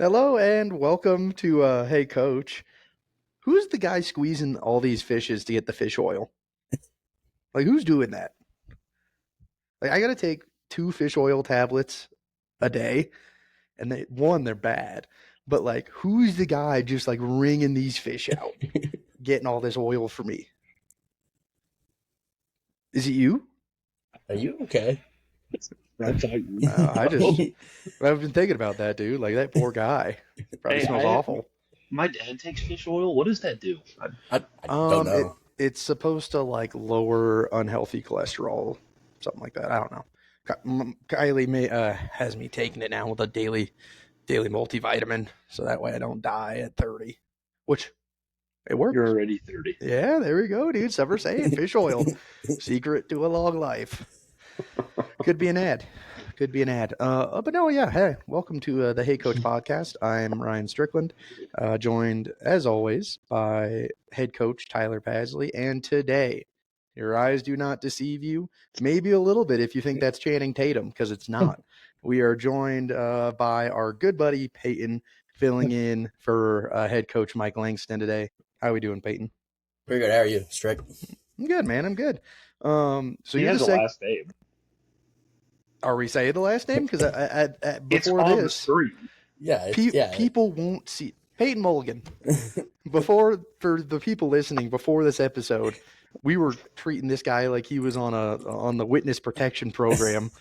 Hello and welcome to Hey Coach. Who's the guy squeezing all these fishes to get the fish oil? Like who's doing that? Like I got to take 2 fish oil tablets a day and they're bad. But like who's the guy just like wringing these fish out, getting all this oil for me? Is it you? Are you okay? I've been thinking about that, dude. Like that poor guy. Probably smells awful. My dad takes fish oil. What does that do? I don't know. It's supposed to like lower unhealthy cholesterol, something like that. I don't know. Kylie has me taking it now with a daily multivitamin, so that way I don't die at 30. Which it works. You're already 30. Yeah, there we go, dude. Summer saying fish oil, secret to a long life. Could be an ad. But no, yeah. Hey, welcome to the Hey Coach podcast. I'm Ryan Strickland, joined as always by head coach Tyler Pasley. And today, your eyes do not deceive you. Maybe a little bit if you think that's Channing Tatum, because it's not. We are joined by our good buddy Payton, filling in for head coach Mike Langston today. How are we doing, Payton? Pretty good. How are you, Strick? I'm good, man. I'm good. So he has the last name. Are we saying the last name? Because before it's on this, the screen. Yeah, people won't see Payton Mulligan. For the people listening, before this episode, we were treating this guy like he was on the witness protection program.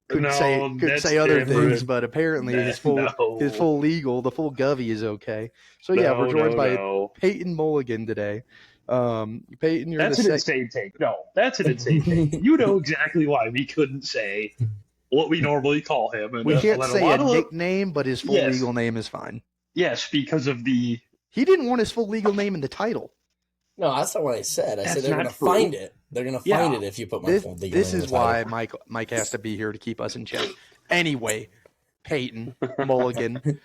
Couldn't say other things, but apparently his full legal, the full Govey is okay. So yeah, we're joined by Payton Mulligan today. Payton, that's an insane take. No, that's an insane take. You know exactly why we couldn't say what we normally call him. And we can't say a nickname, but his full legal name is fine. Yes, because of he didn't want his full legal name in the title. No, that's not what I said. I said they're going to find it. They're going to find it if you put my full legal name in the title. This is why Mike has to be here to keep us in check. Anyway, Payton Mulligan.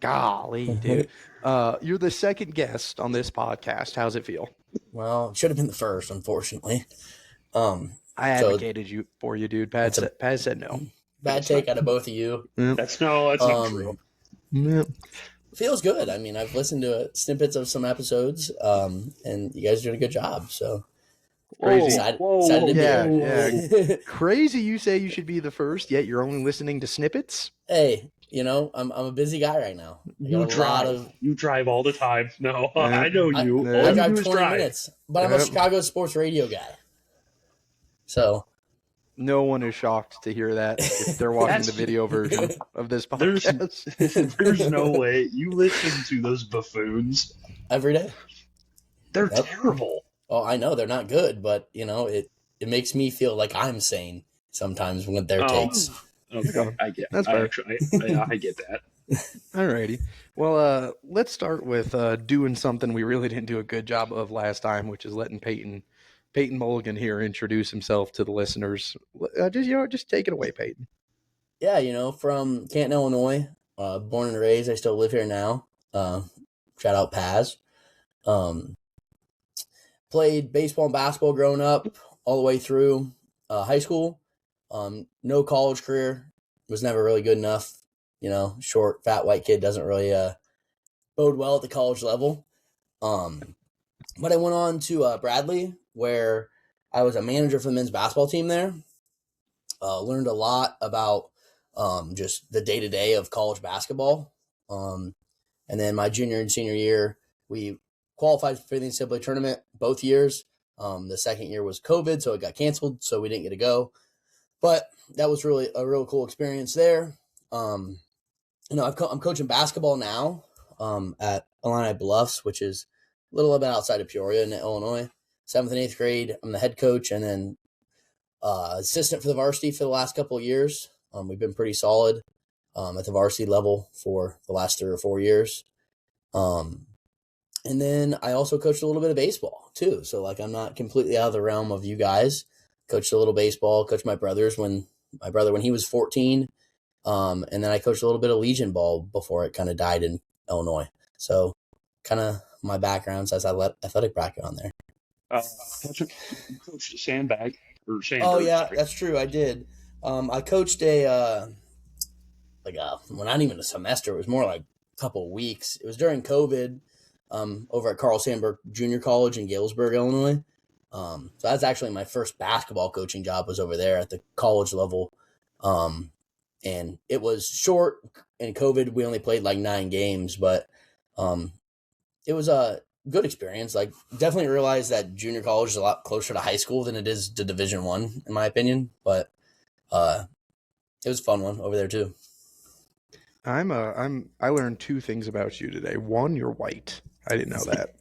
Golly, dude. You're the second guest on this podcast. How's it feel? Well, it should have been the first, unfortunately. I advocated for you, dude. Paz said no. Bad take out of both of you. Yep. That's not true. Yep. Feels good. I mean, I've listened to snippets of some episodes, and you guys are doing a good job. So crazy. Yeah. Crazy. You say you should be the first, yet you're only listening to snippets. Hey, I'm a busy guy right now. You drive all the time. No, I know you. I drive 20 minutes, but I'm a Chicago sports radio guy. So no one is shocked to hear that if they're watching the video version of this podcast. There's no way you listen to those buffoons every day. They're terrible. Oh, I know they're not good, but it makes me feel like I'm sane sometimes with their takes. Okay, I get. That's fair. I get that. Alrighty. Well, let's start with doing something we really didn't do a good job of last time, which is letting Payton Mulligan here introduce himself to the listeners. Just take it away, Payton. Yeah, from Canton, Illinois, born and raised. I still live here now. Shout out Paz. Played baseball and basketball growing up, all the way through high school. No college career. Was never really good enough. Short, fat, white kid doesn't really bode well at the college level. But I went on to Bradley, where I was a manager for the men's basketball team there. Learned a lot about just the day-to-day of college basketball. And then my junior and senior year, we qualified for the NCAA tournament both years. The second year was COVID, so it got canceled, so we didn't get to go. But that was really a real cool experience there. I'm coaching basketball now at Illini Bluffs, which is a little bit outside of Peoria in Illinois. 7th and 8th grade, I'm the head coach and then assistant for the varsity for the last couple of years. We've been pretty solid at the varsity level for the last 3 or 4 years. And then I also coached a little bit of baseball too. So I'm not completely out of the realm of you guys. Coached a little baseball, coached my brothers when he was 14. And then I coached a little bit of Legion ball before it kind of died in Illinois. So kind of my background says I let athletic background there. Coached Sandbag or Sandberg. Oh yeah, sorry. That's true. I did. I coached a well, not even a semester. It was more like a couple of weeks. It was during COVID, over at Carl Sandburg Junior College in Galesburg, Illinois. So that's actually my first basketball coaching job was over there at the college level. And it was short. In COVID, we only played like 9 games, but it was a good experience. Like, definitely realized that junior college is a lot closer to high school than it is to Division I, in my opinion. But it was a fun one over there too. I learned 2 things about you today. One, you're white. I didn't know that.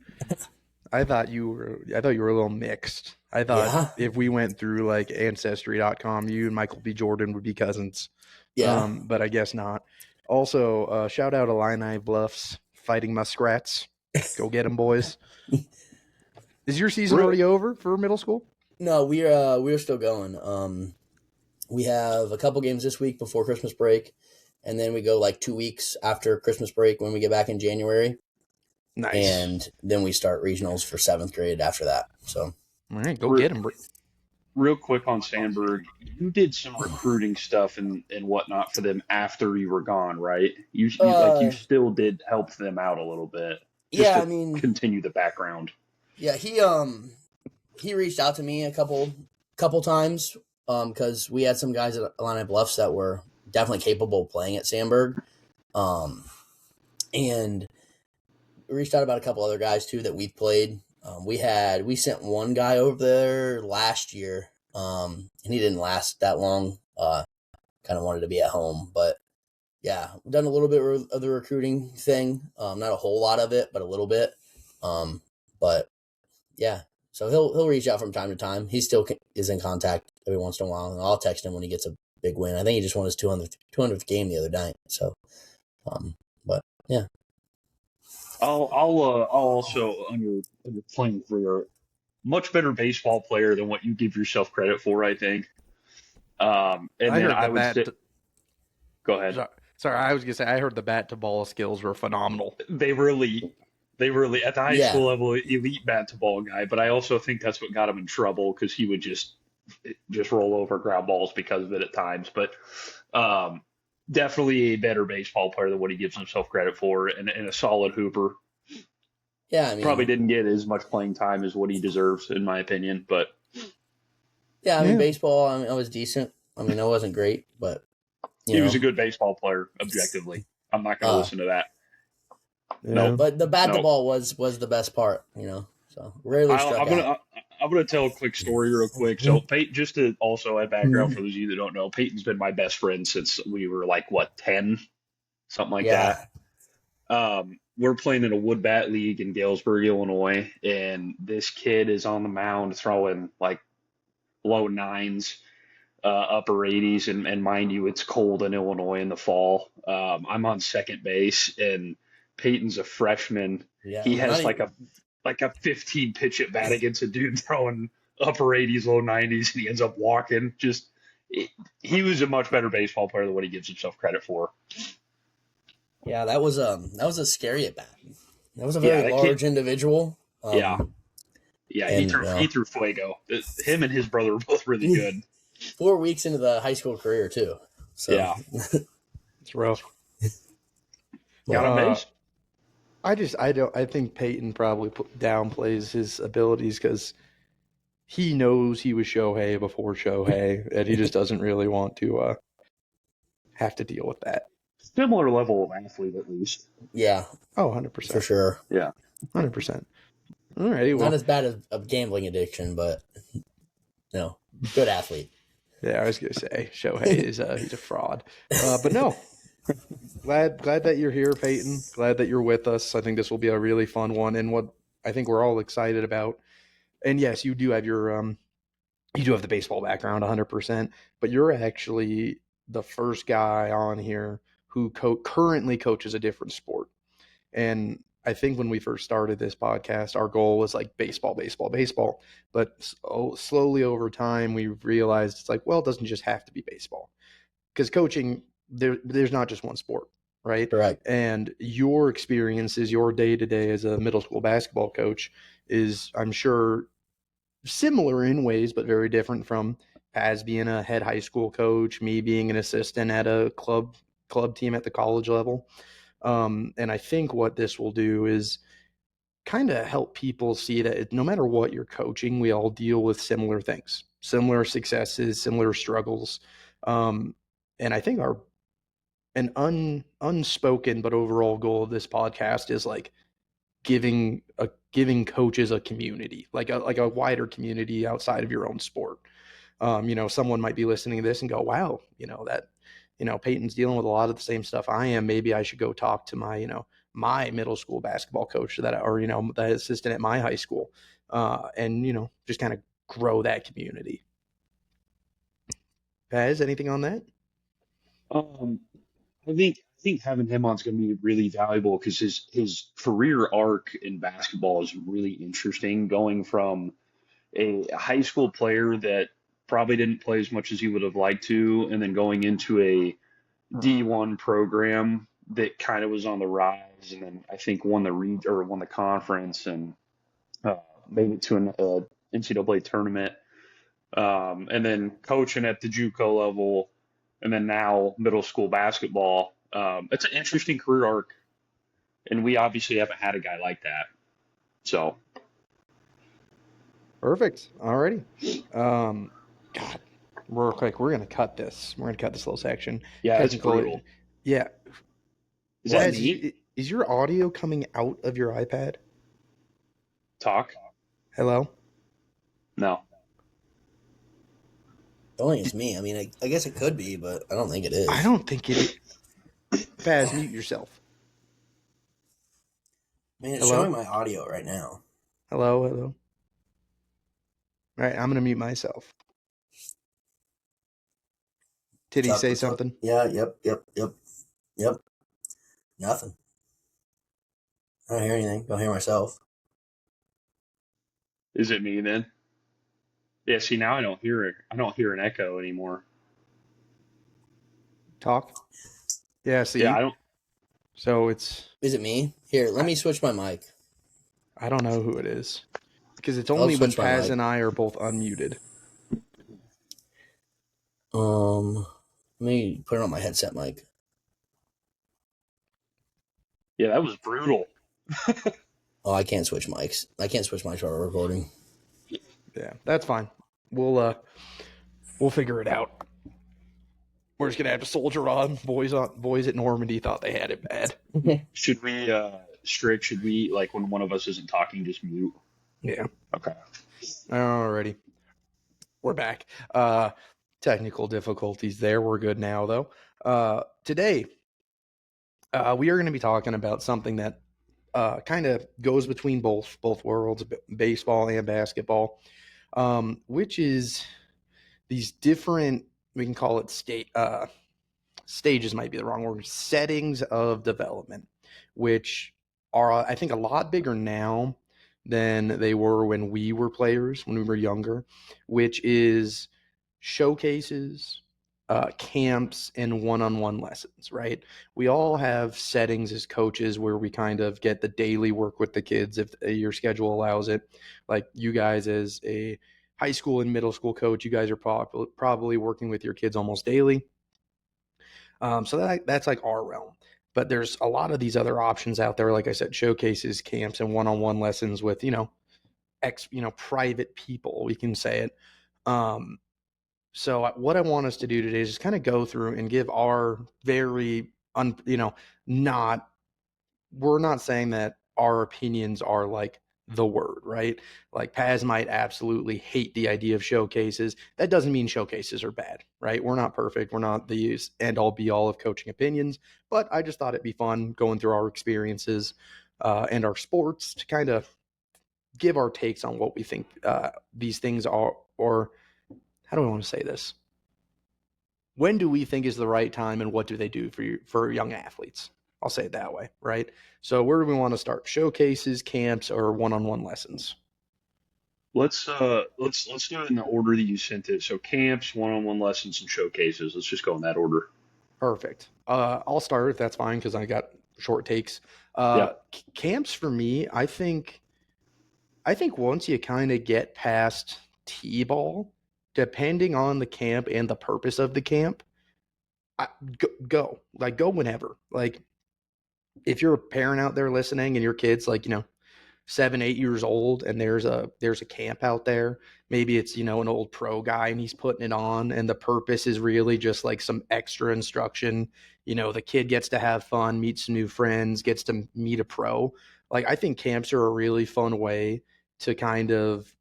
I thought you were a little mixed. I thought if we went through like ancestry.com, you and Michael B. Jordan would be cousins. Yeah. But I guess not. Also, shout out Illini Bluffs Fighting Muskrats. Go get them, boys. Is your season already over for middle school? No, we're still going. We have a couple games this week before Christmas break, and then we go like 2 weeks after Christmas break when we get back in January. Nice. And then we start regionals for 7th grade after that. So, all right, go get them. Real quick on Sandburg, you did some recruiting stuff and whatnot for them after you were gone, right? You still did help them out a little bit. Yeah, I mean, continue the background. Yeah, he reached out to me a couple times because we had some guys at Illini Bluffs that were definitely capable of playing at Sandburg, and reached out about a couple other guys too that we've played. We sent one guy over there last year, and he didn't last that long. Kind of wanted to be at home, but yeah, we've done a little bit of the recruiting thing. Not a whole lot of it, but a little bit. But yeah, so he'll reach out from time to time. He still is in contact every once in a while, and I'll text him when he gets a big win. I think he just won his 200th game the other night. So, but yeah. I'll also on your playing career, much better baseball player than what you give yourself credit for, I think. And then I would say, go ahead. Sorry, I was gonna say I heard the bat to ball skills were phenomenal. They were elite. At the high school level, elite bat to ball guy. But I also think that's what got him in trouble because he would just roll over ground balls because of it at times. But definitely a better baseball player than what he gives himself credit for, and a solid hooper. Yeah, I mean, probably didn't get as much playing time as what he deserves, in my opinion. But yeah, I mean, baseball. I was decent. I mean, I wasn't great, but he was a good baseball player, objectively. I'm not going to listen to that. Yeah. No, but the bat to ball was the best part, So rarely struck out. I'm gonna tell a quick story real quick. So Payton, just to also add background for those of you that don't know, Peyton's been my best friend since we were like 10, something like that. We're playing in a wood bat league in Galesburg, Illinois, and this kid is on the mound throwing like low 9s, upper 80s, and mind you, it's cold in Illinois in the fall. I'm on second base, and Peyton's a freshman. Yeah, he has like a 15 pitch at bat against a dude throwing upper 80s, low 90s, and he ends up walking. He was a much better baseball player than what he gives himself credit for. Yeah, that was a scary at bat. That was a very large individual. He threw fuego. Him and his brother were both really good. 4 weeks into the high school career too. So. Yeah, it's rough. Got on base. I think Payton probably downplays his abilities because he knows he was Shohei before Shohei, and he just doesn't really want to have to deal with that. Similar level of athlete, at least. Yeah. Oh, 100%. For sure. Yeah. 100%. All right. Not as bad as a gambling addiction, but good athlete. Yeah, I was gonna say Shohei is he's a fraud, but no. Glad that you're here, Payton. Glad that you're with us. I think this will be a really fun one, and what I think we're all excited about. And yes, you do have the baseball background, 100%. But you're actually the first guy on here who currently coaches a different sport. And I think when we first started this podcast, our goal was like baseball. But slowly over time, we've realized it's like, well, it doesn't just have to be baseball, because coaching. There's not just one sport, right? Correct. And your experiences, your day-to-day as a middle school basketball coach is, I'm sure, similar in ways, but very different from Paz being a head high school coach, me being an assistant at a club club team at the college level. And I think what this will do is kind of help people see that no matter what you're coaching, we all deal with similar things, similar successes, similar struggles. And I think an unspoken but overall goal of this podcast is like giving coaches a community, like a wider community outside of your own sport. Someone might be listening to this and go, wow, Payton's dealing with a lot of the same stuff I am. Maybe I should go talk to my middle school basketball coach or the assistant at my high school, and just kind of grow that community. Paz, anything on that? I think having him on is going to be really valuable because his career arc in basketball is really interesting, going from a high school player that probably didn't play as much as he would have liked to, and then going into a D1 program that kind of was on the rise, and then I think won the conference and made it to an NCAA tournament, and then coaching at the JUCO level, and then now middle school basketball. It's an interesting career arc, and we obviously haven't had a guy like that. So perfect. Alrighty. God, real quick, we're gonna cut this. We're gonna cut this little section. yeah, it's brutal. Yeah. Is that me? Is your audio coming out of your iPad? Talk? Hello? No. I don't think it's me. I mean, I guess it could be, but I don't think it is. I don't think it is. Paz, mute yourself. I mean, it's showing my audio right now. Hello? All right, I'm going to mute myself. Did he say something? Yeah, yep. Nothing. I don't hear anything. Don't hear myself. Is it me then? Yeah, see, now I don't hear it. I don't hear an echo anymore. Talk? Yeah, see? Yeah, I don't. So it's... Is it me? Here, let me switch my mic. I don't know who it is. Because it's only when Paz and I are both unmuted. Let me put it on my headset mic. Yeah, that was brutal. Oh, I can't switch mics. I can't switch mics while we're recording. Yeah, that's fine. We'll figure it out. We're just gonna have to soldier on. Boys at Normandy thought they had it bad. Should we, Strick? Should we, like, when one of us isn't talking, just mute? Yeah. Okay. Alrighty. We're back. Technical difficulties there. We're good now, though. Today, we are going to be talking about something that kind of goes between both worlds, baseball and basketball, which is these different, we can call it stages might be the wrong word, settings of development, which are, I think, a lot bigger now than they were when we were players, when we were younger, which is showcases, camps, and one-on-one lessons, right? We all have settings as coaches where we kind of get the daily work with the kids if your schedule allows it. Like you guys as a high school and middle school coach, you guys are probably working with your kids almost daily. So that's like our realm. But there's a lot of these other options out there, like I said, showcases, camps, and one-on-one lessons with, private people, we can say it. So what I want us to do today is just kind of go through and give our very, we're not saying that our opinions are like the word, right? Like Paz might absolutely hate the idea of showcases. That doesn't mean showcases are bad, right? We're not perfect. We're not the end all be all of coaching opinions, but I just thought it'd be fun going through our experiences and our sports to kind of give our takes on what we think these things are, or how do I want to say this? When do we think is the right time, and what do they do for young athletes? I'll say it that way, right? So where do we want to start? Showcases, camps, or one-on-one lessons? Let's do it in the order that you sent it. So camps, one-on-one lessons, and showcases. Let's just go in that order. Perfect. I'll start if that's fine because I got short takes. Camps for me, I think once you kind of get past T-ball, depending on the camp and the purpose of the camp, go whenever. Like, if you're a parent out there listening and your kid's like, 7, 8 years old and there's a camp out there, maybe it's, an old pro guy and he's putting it on and the purpose is really just like some extra instruction. The kid gets to have fun, meet some new friends, gets to meet a pro. Like, I think camps are a really fun way to kind of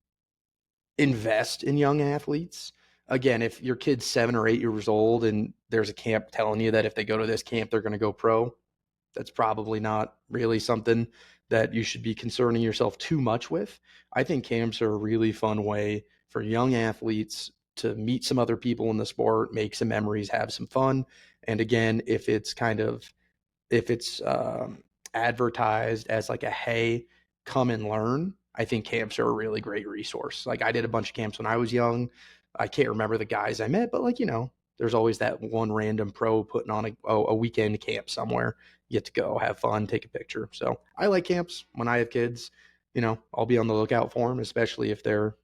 invest in young athletes. Again, if your kid's 7 or 8 years old and there's a camp telling you that if they go to this camp they're going to go pro, that's probably not really something that you should be concerning yourself too much with. I think camps are a really fun way for young athletes to meet some other people in the sport, make some memories, have some fun. And again, if it's advertised as like a, hey, come and learn, I think camps are a really great resource. Like, I did a bunch of camps when I was young. I can't remember the guys I met, but like, there's always that one random pro putting on a weekend camp somewhere. You get to go have fun, take a picture. So I like camps. When I have kids, I'll be on the lookout for them, especially if they're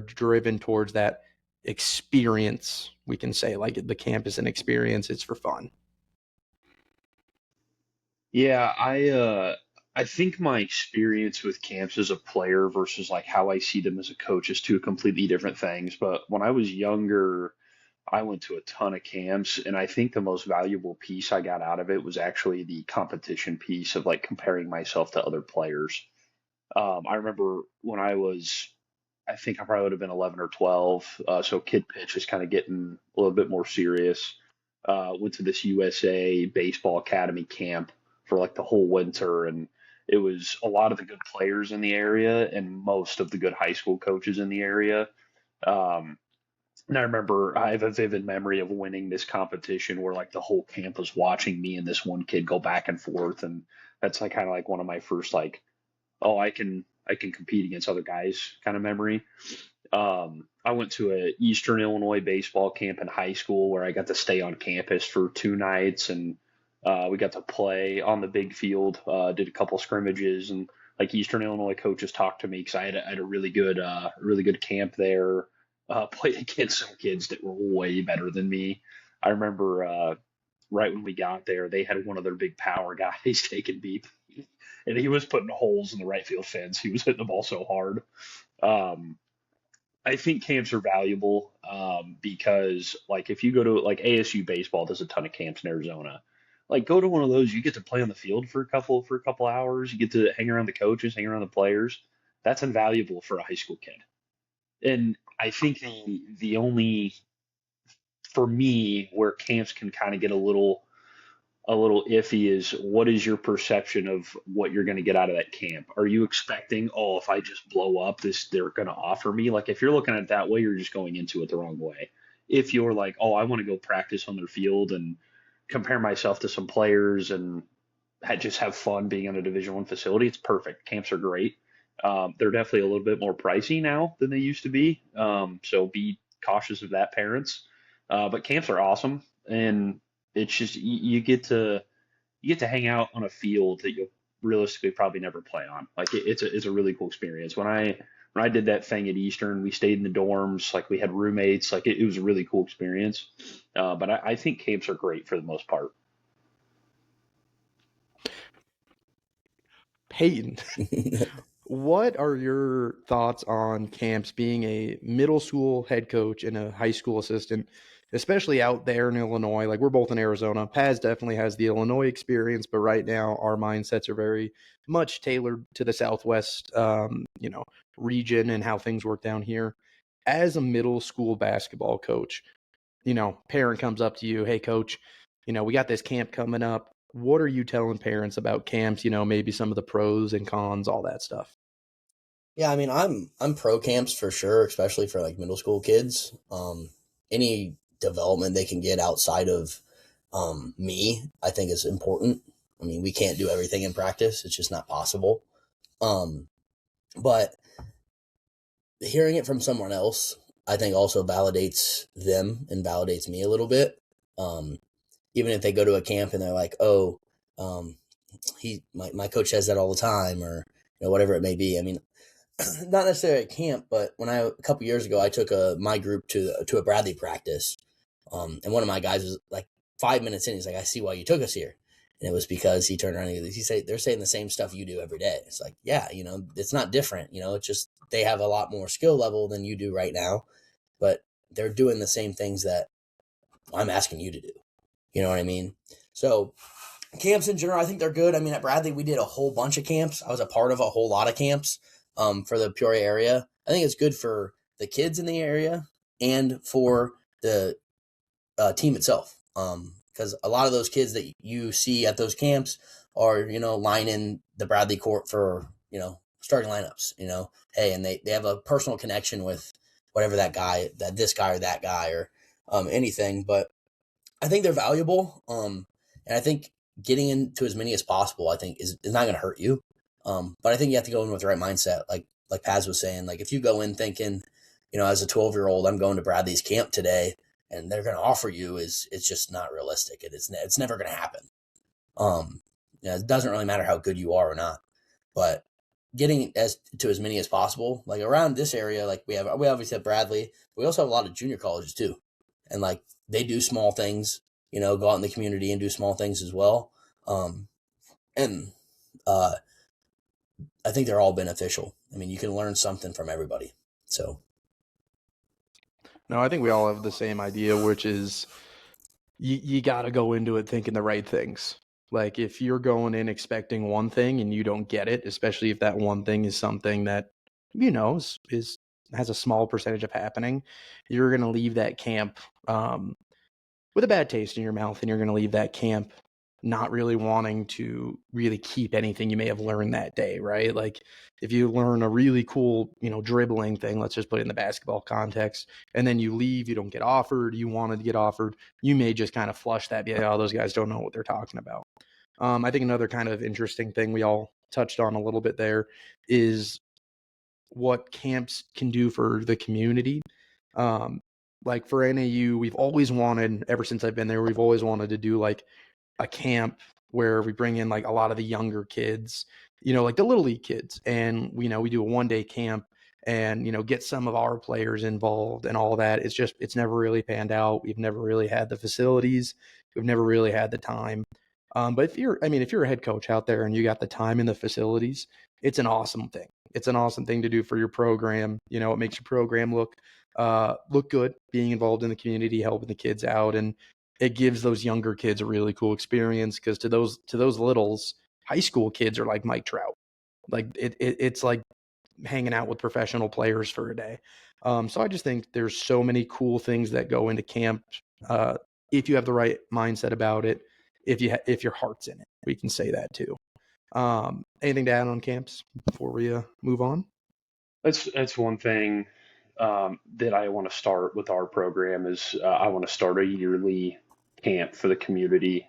driven towards that experience. We can say like the camp is an experience. It's for fun. Yeah, I think my experience with camps as a player versus like how I see them as a coach is two completely different things. But when I was younger, I went to a ton of camps, and I think the most valuable piece I got out of it was actually the competition piece of like comparing myself to other players. I remember when I think I probably would have been 11 or 12. So kid pitch is kind of getting a little bit more serious. Went to this USA Baseball Academy camp for like the whole winter, and it was a lot of the good players in the area and most of the good high school coaches in the area. Um, and I remember I have a vivid memory of winning this competition where like the whole camp was watching me and this one kid go back and forth, and that's like kind of like one of my first like, oh, I can compete against other guys kind of memory. I went to a Eastern Illinois baseball camp in high school where I got to stay on campus for 2 nights, and we got to play on the big field. Did a couple scrimmages, and like Eastern Illinois coaches talked to me because I had a really good camp there. Played against some kids that were way better than me. I remember right when we got there, they had one of their big power guys taking beep, and he was putting holes in the right field fence. He was hitting the ball so hard. Um, I think camps are valuable because, like, if you go to like ASU baseball, does a ton of camps in Arizona. Like, go to one of those, you get to play on the field for a couple hours. You get to hang around the coaches, hang around the players. That's invaluable for a high school kid. And I think the only for me where camps can kind of get a little iffy is what is your perception of what you're going to get out of that camp? Are you expecting, oh, if I just blow up this, they're going to offer me? Like, if you're looking at it that way, you're just going into it the wrong way. If you're like, oh, I want to go practice on their field and compare myself to some players and just have fun being in a Division I facility, it's perfect. Camps are great. They're definitely a little bit more pricey now than they used to be. So be cautious of that, parents. But camps are awesome, and it's just you get to hang out on a field that you'll realistically probably never play on. Like it's a really cool experience. When I did that thing at Eastern, we stayed in the dorms, like we had roommates, like it was a really cool experience. But I think camps are great for the most part. Payton, what are your thoughts on camps being a middle school head coach and a high school assistant, especially out there in Illinois? Like, we're both in Arizona. Paz definitely has the Illinois experience, but right now our mindsets are very much tailored to the Southwest, region and how things work down here. As a middle school basketball coach, parent comes up to you, hey, coach, we got this camp coming up. What are you telling parents about camps? Maybe some of the pros and cons, all that stuff. Yeah, I mean, I'm pro camps for sure, especially for like middle school kids. Any development they can get outside of me, I think is important. I mean, we can't do everything in practice; it's just not possible. Um, but hearing it from someone else, I think also validates them and validates me a little bit. Um, Even if they go to a camp and they're like, "Oh, um, my coach says that all the time," or whatever it may be. I mean, not necessarily at camp, but a couple years ago, I took my group to a Bradley practice, and one of my guys was like 5 minutes in, he's like, I see why you took us here. And it was because he turned around and they're saying the same stuff you do every day. It's like, yeah, it's not different. It's just they have a lot more skill level than you do right now, but they're doing the same things that I'm asking you to do. You know what I mean? So camps in general, I think they're good. I mean, at Bradley, we did a whole bunch of camps. I was a part of a whole lot of camps for the Peoria area. I think it's good for the kids in the area and for the team itself. Because a lot of those kids that you see at those camps are, lining the Bradley court for, starting lineups, hey, and they have a personal connection with whatever this guy or that guy or anything. But I think they're valuable. And I think getting into as many as possible, I think is not going to hurt you. But I think you have to go in with the right mindset. Like Paz was saying, like if you go in thinking, as a 12-year-old, I'm going to Bradley's camp today, and they're going to offer you it's just not realistic. It's never going to happen. It doesn't really matter how good you are or not, but getting to as many as possible, like around this area, like we obviously have Bradley, we also have a lot of junior colleges too. And like they do small things, go out in the community and do small things as well. And I think they're all beneficial. I mean, you can learn something from everybody. So. No, I think we all have the same idea, which is you got to go into it thinking the right things. Like if you're going in expecting one thing and you don't get it, especially if that one thing is something that, is has a small percentage of happening, you're going to leave that camp with a bad taste in your mouth, and you're going to leave that camp not really wanting to really keep anything you may have learned that day, right? Like if you learn a really cool, dribbling thing, let's just put it in the basketball context, and then you leave, you don't get offered, you wanted to get offered, you may just kind of flush that, be like, oh, those guys don't know what they're talking about. I think another kind of interesting thing we all touched on a little bit there is what camps can do for the community. Like for NAU, we've always wanted, ever since I've been there, we've always wanted to do like a camp where we bring in like a lot of the younger kids, like the little league kids. And, we do a 1-day camp and, get some of our players involved and all that. It's never really panned out. We've never really had the facilities. We've never really had the time. But if you're a head coach out there and you got the time and the facilities, it's an awesome thing. It's an awesome thing to do for your program. It makes your program look good, being involved in the community, helping the kids out. And it gives those younger kids a really cool experience, because to those littles, high school kids are like Mike Trout. Like it's like hanging out with professional players for a day. So I just think there's so many cool things that go into camp if you have the right mindset about it. If your heart's in it, we can say that too. Anything to add on camps before we move on? That's one thing that I want to start with our program is I want to start a yearly camp for the community.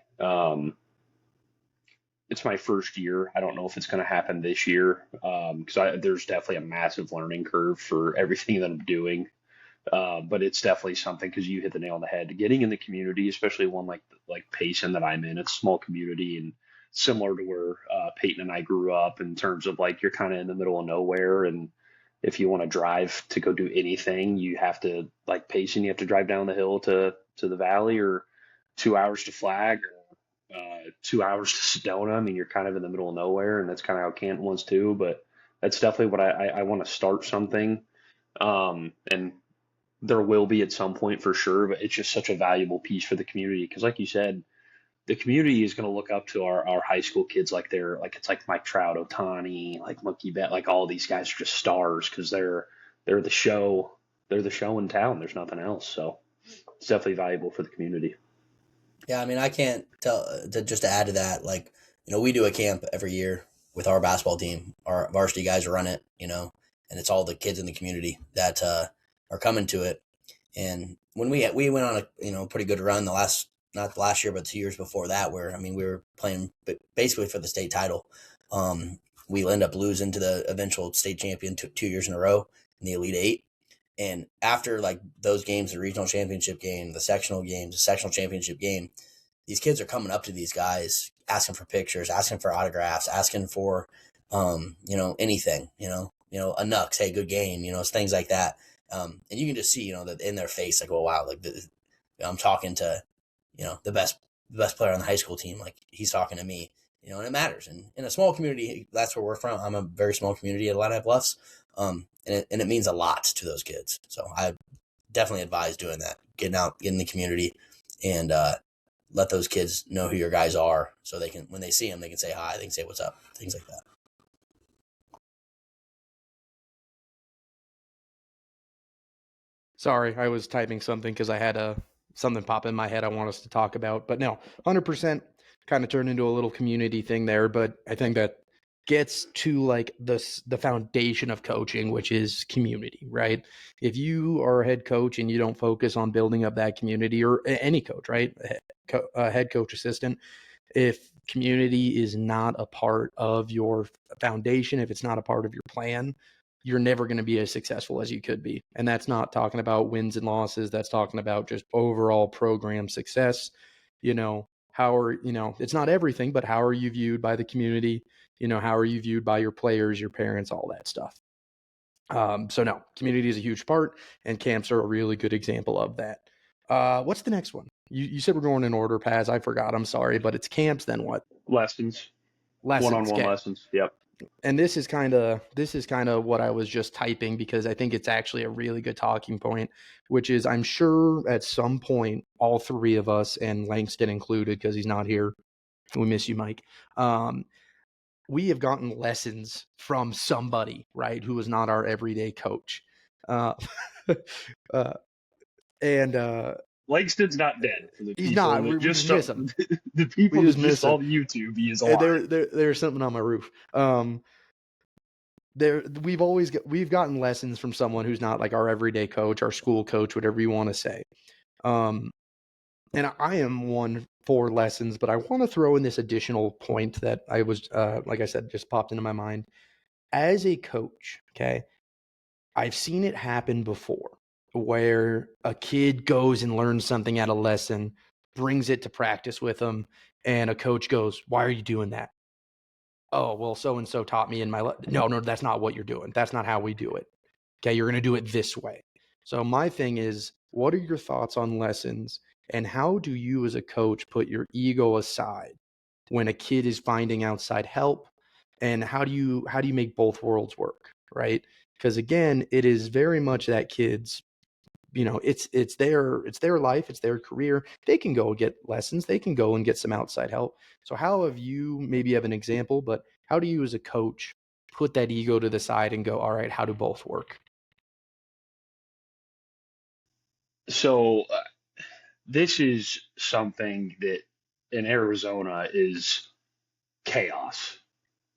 It's my first year. I don't know if it's going to happen this year because there's definitely a massive learning curve for everything that I'm doing. But it's definitely something, because you hit the nail on the head. Getting in the community, especially one like Payson that I'm in, it's a small community and similar to where Peyton and I grew up, in terms of like you're kind of in the middle of nowhere, and if you want to drive to go do anything, you have to, like Payson, you have to drive down the hill to the valley, or 2 hours to Flag, or 2 hours to Sedona. I mean, you're kind of in the middle of nowhere, and that's kind of how Canton was too. But that's definitely what I want to start something, and there will be at some point for sure, but it's just such a valuable piece for the community. Because like you said, the community is going to look up to our high school kids like it's like Mike Trout, Otani, like Mookie Betts, like all these guys are just stars, because they're the show. They're the show in town. There's nothing else. So it's definitely valuable for the community. Yeah, I mean, I can't tell just to add to that, like, we do a camp every year with our basketball team. Our varsity guys run it, and it's all the kids in the community that are coming to it. And when we went on a pretty good run not the last year, but 2 years before that, where we were playing basically for the state title. We end up losing to the eventual state champion 2 years in a row in the Elite Eight. And after like those games, the regional championship game, the sectional games, the sectional championship game, these kids are coming up to these guys, asking for pictures, asking for autographs, asking for, anything, a Nux, hey, good game, things like that. And you can just see, that in their face, like, oh, wow, like I'm talking to, the best player on the high school team. Like, he's talking to me, and it matters. And in a small community, that's where we're from. I'm a very small community at Illini Bluffs. And it means a lot to those kids. So I definitely advise doing that, getting out, getting in the community, and let those kids know who your guys are, so they can, when they see them, they can say hi, they can say what's up, things like that. Sorry, I was typing something because I had something pop in my head I want us to talk about. But no, 100% kind of turned into a little community thing there. But I think that gets to like the foundation of coaching, which is community, right? If you are a head coach and you don't focus on building up that community, or any coach, right? A head coach, assistant, if community is not a part of your foundation, if it's not a part of your plan, you're never going to be as successful as you could be. And that's not talking about wins and losses. That's talking about just overall program success. It's not everything, but how are you viewed by the community? How are you viewed by your players, your parents, all that stuff. So no, community is a huge part, and camps are a really good example of that. What's the next one? You said we're going in order, Paz. I forgot. I'm sorry, but it's camps. Then what? Lessons. One-on-one Okay. lessons. Yep. And this is kind of what I was just typing, because I think it's actually a really good talking point, which is, I'm sure at some point, all three of us, and Langston included because he's not here, we miss you, Mike, we have gotten lessons from somebody, right, who is not our everyday coach. Langston's not dead. For the he's people not. that We just miss him. The people We that just just miss saw him. the YouTube, he is alive. There's something on my roof. We've gotten lessons from someone who's not like our everyday coach, our school coach, whatever you want to say. And I am one for lessons, but I want to throw in this additional point that I was, like I said, just popped into my mind. As a coach, okay, I've seen it happen before, where a kid goes and learns something at a lesson, brings it to practice with them, and a coach goes, "Why are you doing that?" "Oh, well, so-and-so taught me in my..." No, that's not what you're doing. That's not how we do it. Okay, you're going to do it this way. So my thing is, what are your thoughts on lessons, and how do you as a coach put your ego aside when a kid is finding outside help, and how do you make both worlds work, right? Because again, it is very much that kid's, it's their life, it's their career. They can go get lessons, they can go and get some outside help. So how have you, maybe you have an example, but how do you as a coach put that ego to the side and go, all right, how do both work? So this is something that in Arizona is chaos.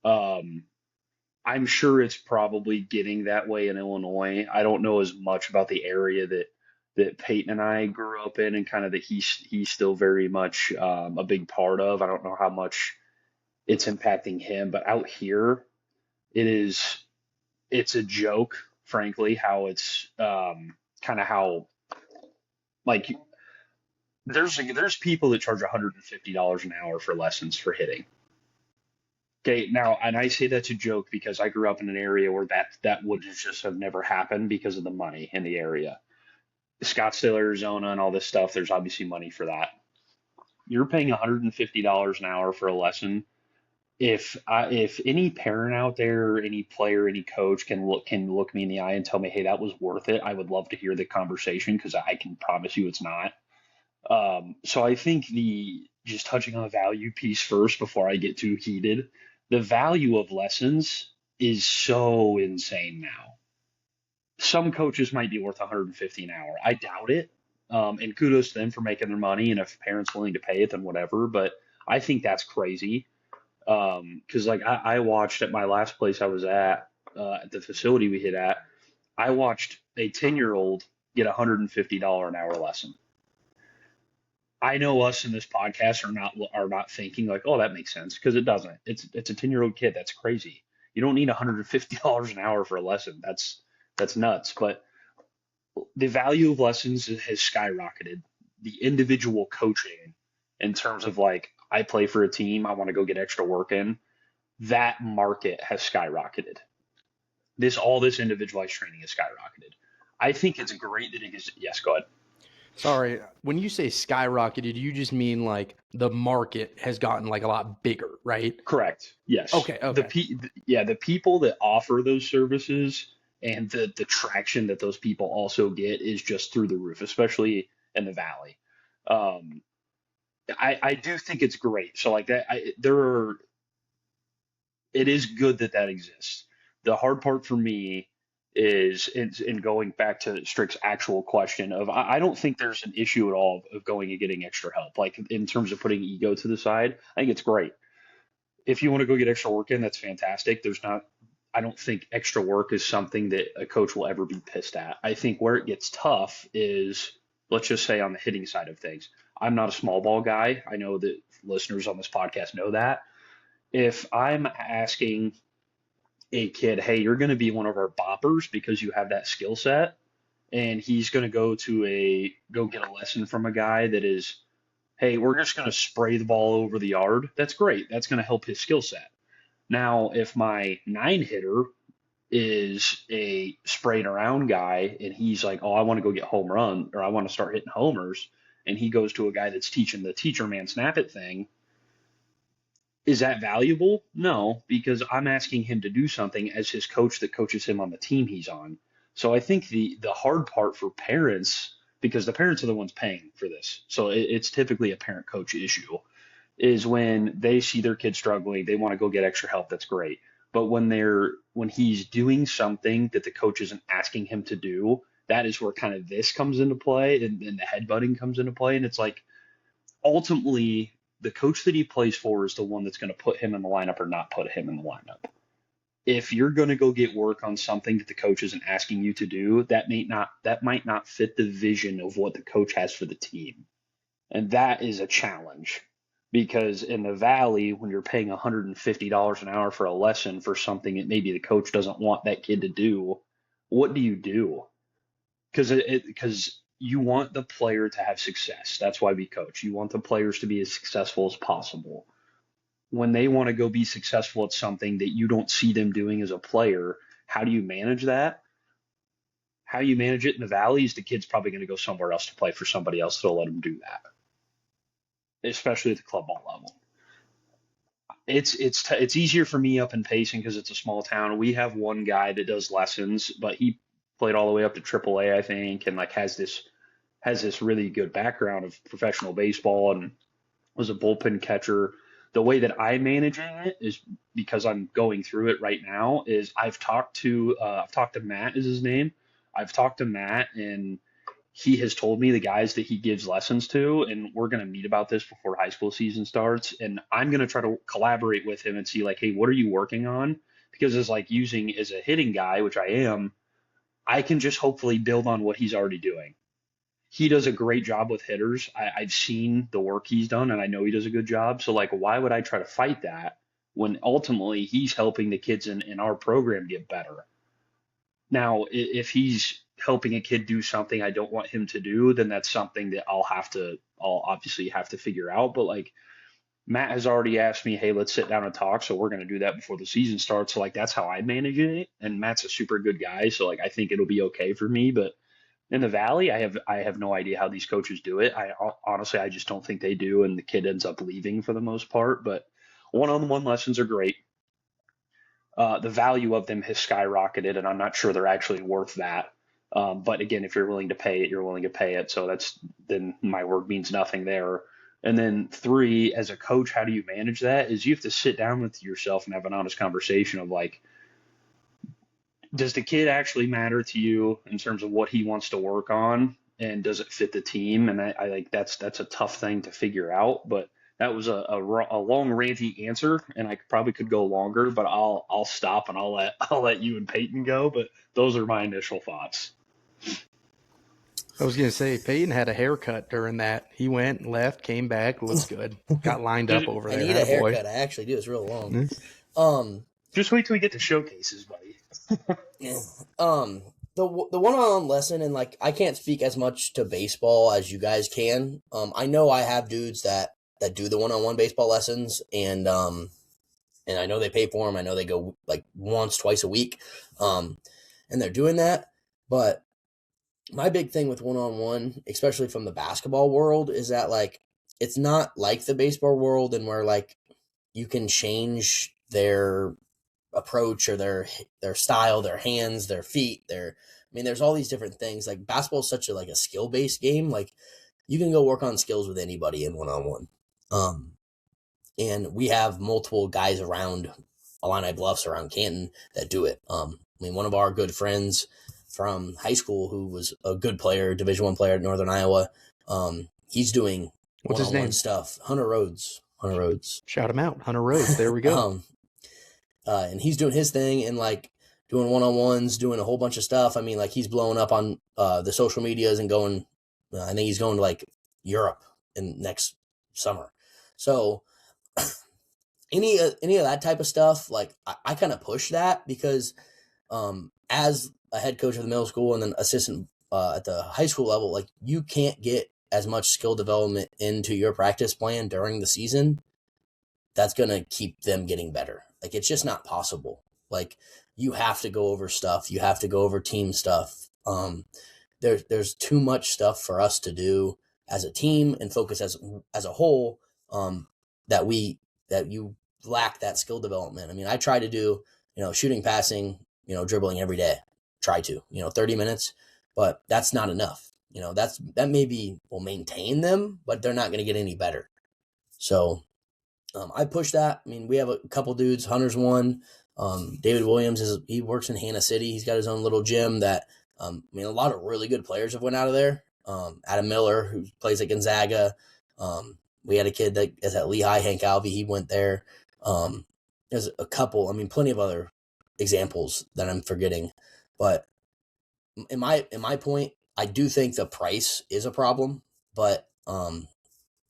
I'm sure it's probably getting that way in Illinois. I don't know as much about the area that Peyton and I grew up in, and kind of that he's still very much a big part of. I don't know how much it's impacting him, but out here it's a joke, frankly, how it's kind of how, like, there's people that charge $150 an hour for lessons for hitting. Okay, now, and I say that's a joke because I grew up in an area where that would just have never happened because of the money in the area. Scottsdale, Arizona, and all this stuff, there's obviously money for that. You're paying $150 an hour for a lesson. If any parent out there, any player, any coach can look me in the eye and tell me, hey, that was worth it, I would love to hear the conversation, because I can promise you it's not. So I think just touching on the value piece first before I get too heated, the value of lessons is so insane now. Some coaches might be worth 150 an hour. I doubt it. And kudos to them for making their money. And if parents willing to pay it, then whatever. But I think that's crazy. Because like I watched at my last place I was at the facility we hit at, I watched a 10-year-old get a $150 an hour lesson. I know us in this podcast are not thinking like, oh, that makes sense, because it doesn't. It's a 10-year-old kid. That's crazy. You don't need $150 an hour for a lesson. That's nuts. But the value of lessons has skyrocketed. The individual coaching, in terms of like, I play for a team, I want to go get extra work in, that market has skyrocketed. All this individualized training has skyrocketed. I think it's great that it is. Yes, go ahead. Sorry, when you say skyrocketed, you just mean like the market has gotten like a lot bigger, right? Correct. Yes. Okay. The people that offer those services and the traction that those people also get is just through the roof, especially in the valley. Um, I do think it's great. So like that, it is good that that exists. The hard part for me is in going back to Strick's actual question of I don't think there's an issue at all of going and getting extra help. Like in terms of putting ego to the side, I think it's great. If you want to go get extra work in, that's fantastic. I don't think extra work is something that a coach will ever be pissed at. I think where it gets tough is, let's just say on the hitting side of things. I'm not a small ball guy. I know that listeners on this podcast know that. If I'm asking a kid, hey, you're going to be one of our boppers because you have that skill set, and he's going to go get a lesson from a guy that is, hey, we're just going to spray the ball over the yard. That's great. That's going to help his skill set. Now, if my 9 hitter is a spraying around guy and he's like, oh, I want to go get home run or I want to start hitting homers, and he goes to a guy that's teaching the teacher man snap it thing, is that valuable? No, because I'm asking him to do something as his coach that coaches him on the team he's on. So I think the hard part for parents, because the parents are the ones paying for this, so it's typically a parent coach issue, is when they see their kid struggling, they want to go get extra help. That's great. But when he's doing something that the coach isn't asking him to do, that is where kind of this comes into play and the headbutting comes into play. And it's like ultimately the coach that he plays for is the one that's going to put him in the lineup or not put him in the lineup. If you're going to go get work on something that the coach isn't asking you to do, that might not fit the vision of what the coach has for the team. And that is a challenge because in the valley, when you're paying $150 an hour for a lesson for something that maybe the coach doesn't want that kid to do, what do you do? Because you want the player to have success. That's why we coach. You want the players to be as successful as possible. When they want to go be successful at something that you don't see them doing as a player, how do you manage that? How you manage it in the valley is the kid's probably going to go somewhere else to play for somebody else that'll let him do that, especially at the club ball level. It's easier for me up in Payson because it's a small town. We have one guy that does lessons, but he played all the way up to AAA, I think, and like has this really good background of professional baseball and was a bullpen catcher. The way that I'm managing it is because I'm going through it right now. Is I've talked to Matt is his name. I've talked to Matt and he has told me the guys that he gives lessons to, and we're going to meet about this before high school season starts. And I'm going to try to collaborate with him and see like, hey, what are you working on? Because it's like using as a hitting guy, which I am, I can just hopefully build on what he's already doing. He does a great job with hitters. I've seen the work he's done, and I know he does a good job. So like, why would I try to fight that when ultimately he's helping the kids in our program get better? Now, if he's helping a kid do something I don't want him to do, then that's something that I'll obviously have to figure out. But like Matt has already asked me, hey, let's sit down and talk. So we're going to do that before the season starts. So like that's how I manage it. And Matt's a super good guy, so like I think it'll be okay for me. But in the Valley, I have no idea how these coaches do it. Honestly, I just don't think they do, and the kid ends up leaving for the most part. But one-on-one lessons are great. The value of them has skyrocketed, and I'm not sure they're actually worth that. But again, if you're willing to pay it, you're willing to pay it. So then my word means nothing there. And then 3, as a coach, how do you manage that? Is you have to sit down with yourself and have an honest conversation of like, does the kid actually matter to you in terms of what he wants to work on, and does it fit the team? And I think that's a tough thing to figure out. But that was a long ranty answer, and I probably could go longer, but I'll stop and I'll let you and Payton go. But those are my initial thoughts. I was going to say, Payton had a haircut during that. He went, left, came back, looked good. Got lined up over there. I need a haircut. I actually do. It's real long. Mm-hmm. Just wait till we get to showcases, buddy. Yeah. The one-on-one lesson, and like I can't speak as much to baseball as you guys can. I know I have dudes that do the one-on-one baseball lessons, and I know they pay for them. I know they go like once, twice a week, and they're doing that. But my big thing with one-on-one, especially from the basketball world, is that like it's not like the baseball world and where like you can change their approach or their style, their hands, their feet, there's all these different things. Like basketball is such a like a skill-based game. Like you can go work on skills with anybody in one-on-one. And we have multiple guys around Illini Bluffs, around Canton that do it. One of our good friends from high school who was a good player, Division I player at Northern Iowa, he's doing What's his one-on-one name? stuff. Hunter Rhodes. Shout him out. Hunter Rhodes. There we go. And he's doing his thing and like doing one-on-ones, doing a whole bunch of stuff. I mean, like he's blowing up on the social medias and going, I think he's going to like Europe in next summer. So any of that type of stuff, like I kind of push that because as a head coach of the middle school and then assistant at the high school level, like you can't get as much skill development into your practice plan during the season that's going to keep them getting better. Like it's just not possible. Like you have to go over stuff. You have to go over team stuff. There's too much stuff for us to do as a team and focus as a whole that you lack that skill development. I mean, I try to do, shooting, passing, dribbling every day. Try to, 30 minutes, but that's not enough. That maybe will maintain them, but they're not going to get any better. So I push that. I mean, we have a couple dudes. Hunter's one. David Williams he works in Hannah City. He's got his own little gym that. A lot of really good players have went out of there. Adam Miller, who plays at Gonzaga. We had a kid that is at Lehigh, Hank Alvey. He went there. There's a couple. Plenty of other examples that I'm forgetting. But in my point, I do think the price is a problem, but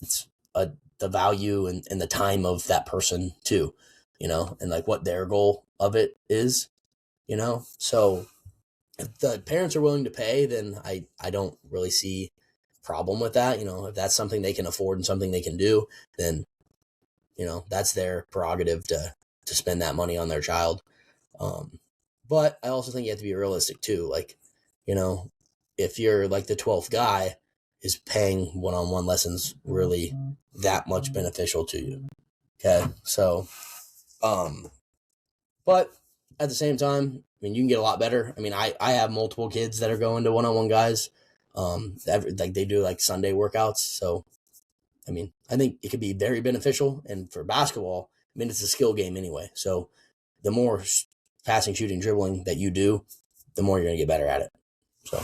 it's the value and the time of that person too, and like what their goal of it is, So if the parents are willing to pay, then I don't really see a problem with that. If that's something they can afford and something they can do, then, that's their prerogative to spend that money on their child. But I also think you have to be realistic too. Like, if you're like the 12th guy, is paying one-on-one lessons really that much beneficial to you? Okay. So, but at the same time, you can get a lot better. I have multiple kids that are going to one-on-one guys. Like they do like Sunday workouts. So, I think it could be very beneficial. And for basketball, it's a skill game anyway. So the more passing, shooting, dribbling that you do, the more you're going to get better at it. So.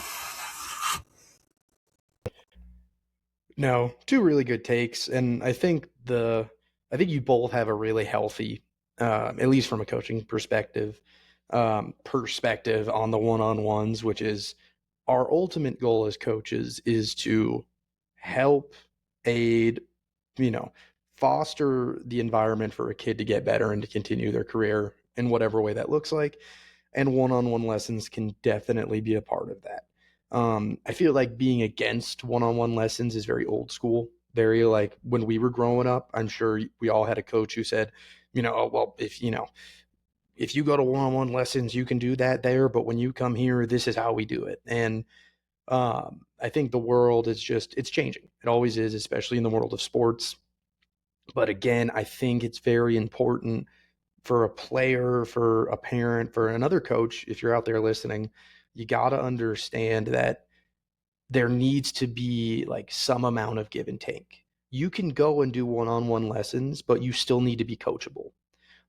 No, two really good takes, and I think you both have a really healthy, at least from a coaching perspective on the one-on-ones, which is our ultimate goal as coaches is to help, aid, foster the environment for a kid to get better and to continue their career in whatever way that looks like. And one-on-one lessons can definitely be a part of that. I feel like being against one-on-one lessons is very old school, very like when we were growing up. I'm sure we all had a coach who said, oh, well, if you go to one-on-one lessons, you can do that there, but when you come here, this is how we do it. And I think the world is it's changing. It always is, especially in the world of sports. But again, I think it's very important for a player, for a parent, for another coach, if you're out there listening, you got to understand that there needs to be like some amount of give and take. You can go and do one-on-one lessons, but you still need to be coachable.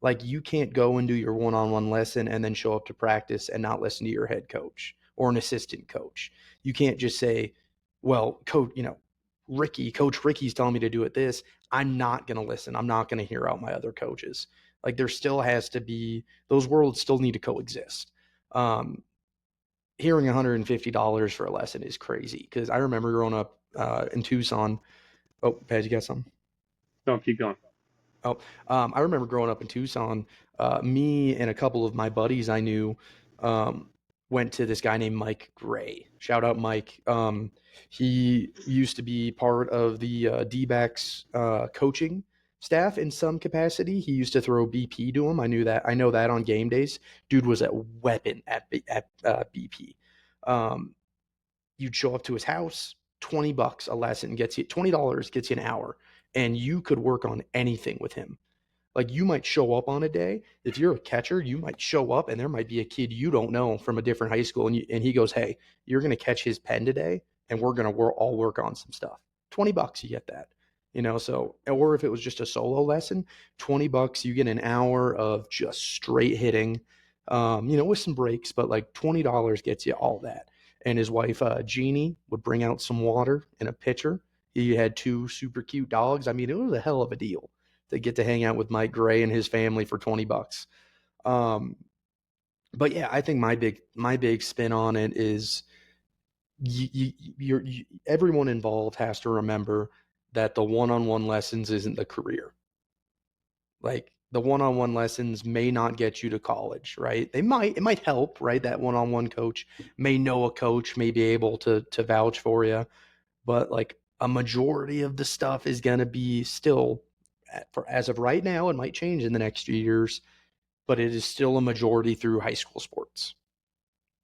Like you can't go and do your one-on-one lesson and then show up to practice and not listen to your head coach or an assistant coach. You can't just say, well, coach, Coach Ricky's telling me to do it this. I'm not going to listen. I'm not going to hear out my other coaches. Like there still has to be, those worlds still need to coexist. Hearing $150 for a lesson is crazy because I remember growing up in Tucson. Oh, Pat, you got something? No, keep going. Oh, I remember growing up in Tucson. Me and a couple of my buddies I knew went to this guy named Mike Gray. Shout out Mike. He used to be part of the D-backs coaching staff in some capacity. He used to throw BP to him. I know that on game days. Dude was a weapon at BP. you'd show up to his house, $20 a lesson gets you, $20 gets you an hour, and you could work on anything with him. Like, you might show up on a day. If you're a catcher, you might show up and there might be a kid you don't know from a different high school. And he goes, hey, you're going to catch his pen today and we're going to all work on some stuff. $20, you get that. So, or if it was just a solo lesson, $20, you get an hour of just straight hitting, with some breaks, but like $20 gets you all that. And his wife, Jeannie, would bring out some water in a pitcher. He had 2 super cute dogs. I mean, it was a hell of a deal to get to hang out with Mike Gray and his family for $20. But yeah, I think my big spin on it is everyone involved has to remember that the one-on-one lessons isn't the career. Like, the one-on-one lessons may not get you to college, right? It might help, right? That one-on-one coach may know a coach, may be able to vouch for you, but like a majority of the stuff is going to be still, for as of right now, it might change in the next few years, but it is still a majority through high school sports.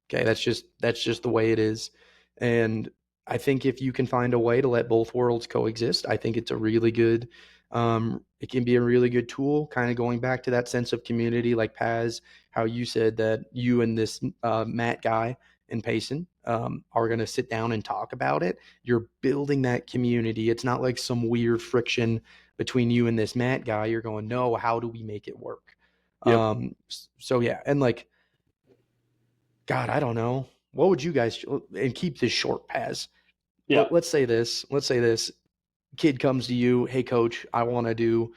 Okay, that's just the way it is. And I think if you can find a way to let both worlds coexist, I think it's a really good, it can be a really good tool, kind of going back to that sense of community, like Paz, how you said that you and this Matt guy in Payson are going to sit down and talk about it. You're building that community. It's not like some weird friction between you and this Matt guy. You're going, no, how do we make it work? Yep. So yeah, and like, God, I don't know. What would you guys, and keep this short, Paz? Yeah. Let's say this. Kid comes to you, hey coach, I want to do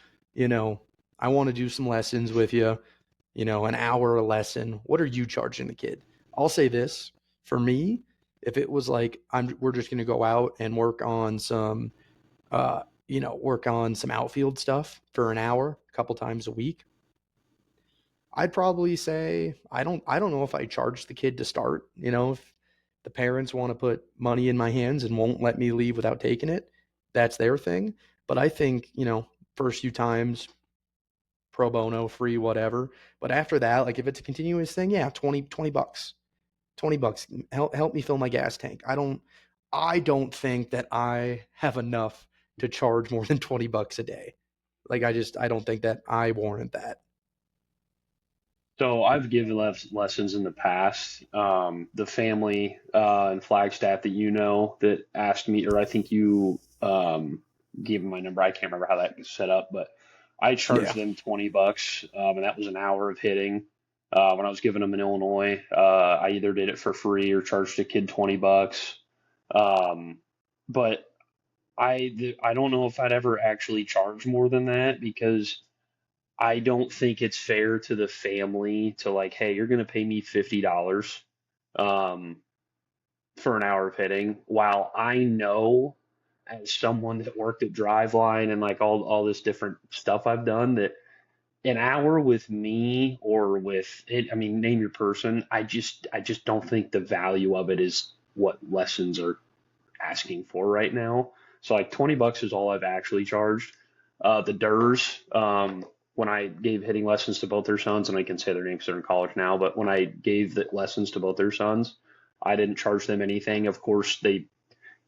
some lessons with you, an hour a lesson. What are you charging the kid? I'll say this, for me, if it was like, we're just going to go out and work on some outfield stuff for an hour, a couple times a week, I'd probably say, I don't know if I charge the kid to start. If the parents want to put money in my hands and won't let me leave without taking it, that's their thing. But I think, first few times, pro bono, free, whatever. But after that, like, if it's a continuous thing, yeah, $20. $20. Help me fill my gas tank. I don't think that I have enough to charge more than $20 a day. Like, I don't think that I warrant that. So I've given lessons in the past. The family in Flagstaff that asked me, or I think you gave them my number. I can't remember how that was set up, but I charged them $20, and that was an hour of hitting. When I was giving them in Illinois, I either did it for free or charged a kid $20. But I don't know if I'd ever actually charge more than that, because I don't think it's fair to the family to, like, hey, you're going to pay me $50 um, for an hour of hitting, while I know, as someone that worked at Driveline and like all this different stuff I've done, that an hour with me or with it, I mean, name your person, I just don't think the value of it is what lessons are asking for right now. So like $20 is all I've actually charged. The Durs, when I gave hitting lessons to both their sons, and I can say their names, they're in college now, but when I gave the lessons to both their sons, I didn't charge them anything. Of course,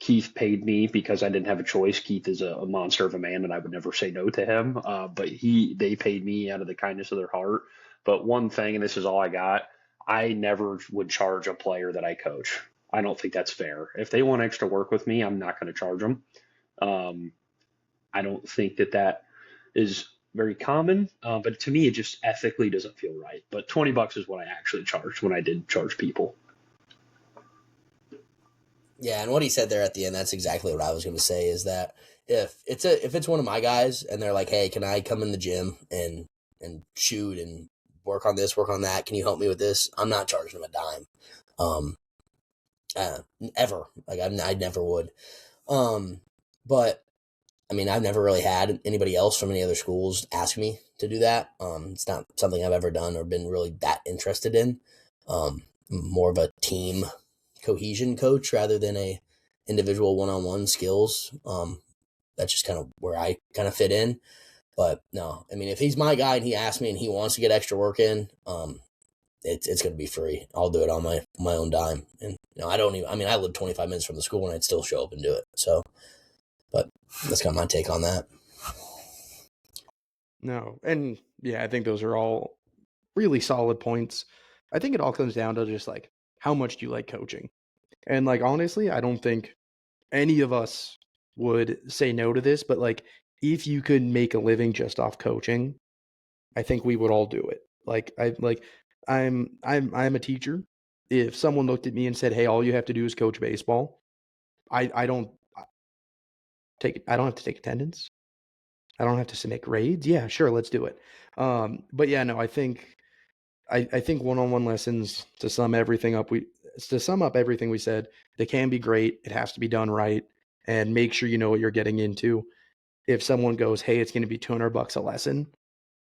Keith paid me because I didn't have a choice. Keith is a monster of a man, and I would never say no to him. But they paid me out of the kindness of their heart. But one thing, and this is all I got, I never would charge a player that I coach. I don't think that's fair. If they want extra work with me, I'm not going to charge them. I don't think that is very common, but to me, it just ethically doesn't feel right. But $20 is what I actually charged when I did charge people. Yeah, and what he said there at the end, that's exactly what I was going to say, is that if it's one of my guys and they're like, hey, can I come in the gym and shoot and work on this, work on that? Can you help me with this? I'm not charging them a dime. Ever. Like, I never would. But I mean, I've never really had anybody else from any other schools ask me to do that. It's not something I've ever done or been really that interested in. More of a team cohesion coach rather than a individual one-on-one skills. That's just kind of where I kind of fit in. But no, I mean, if he's my guy and he asks me and he wants to get extra work in, it's going to be free. I'll do it on my own dime. And I live 25 minutes from the school and I'd still show up and do it. So, but that's kind of my take on that. No. And yeah, I think those are all really solid points. I think it all comes down to just like, how much do you like coaching? And like, honestly, I don't think any of us would say no to this, but like, if you could make a living just off coaching, I think we would all do it. I'm a teacher. If someone looked at me and said, "Hey, all you have to do is coach baseball," I don't have to take attendance. I don't have to submit grades. Yeah, sure, let's do it. But yeah, no, I think one-on-one lessons, to sum up everything we said, they can be great. It has to be done right, and make sure you know what you're getting into. If someone goes, "Hey, it's going to be $200 a lesson,"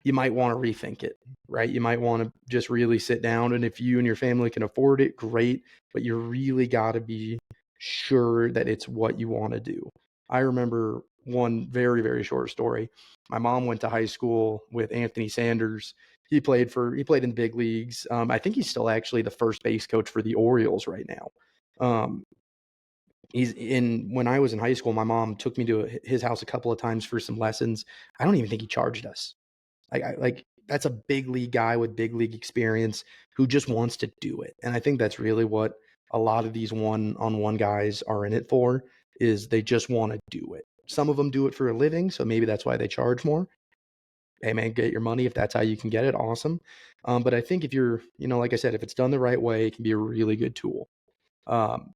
you might want to rethink it, right? You might want to just really sit down, and if you and your family can afford it, great, but you really got to be sure that it's what you want to do. I remember one very, very short story. My mom went to high school with Anthony Sanders. He played in the big leagues. I think he's still actually the first base coach for the Orioles right now. When I was in high school, my mom took me to his house a couple of times for some lessons. I don't even think he charged us. Like that's a big league guy with big league experience who just wants to do it. And I think that's really what a lot of these one-on-one guys are in it for, is they just want to do it. Some of them do it for a living, so maybe that's why they charge more. Hey man, get your money if that's how you can get it. Awesome. But I think if you're, like I said, if it's done the right way, it can be a really good tool. And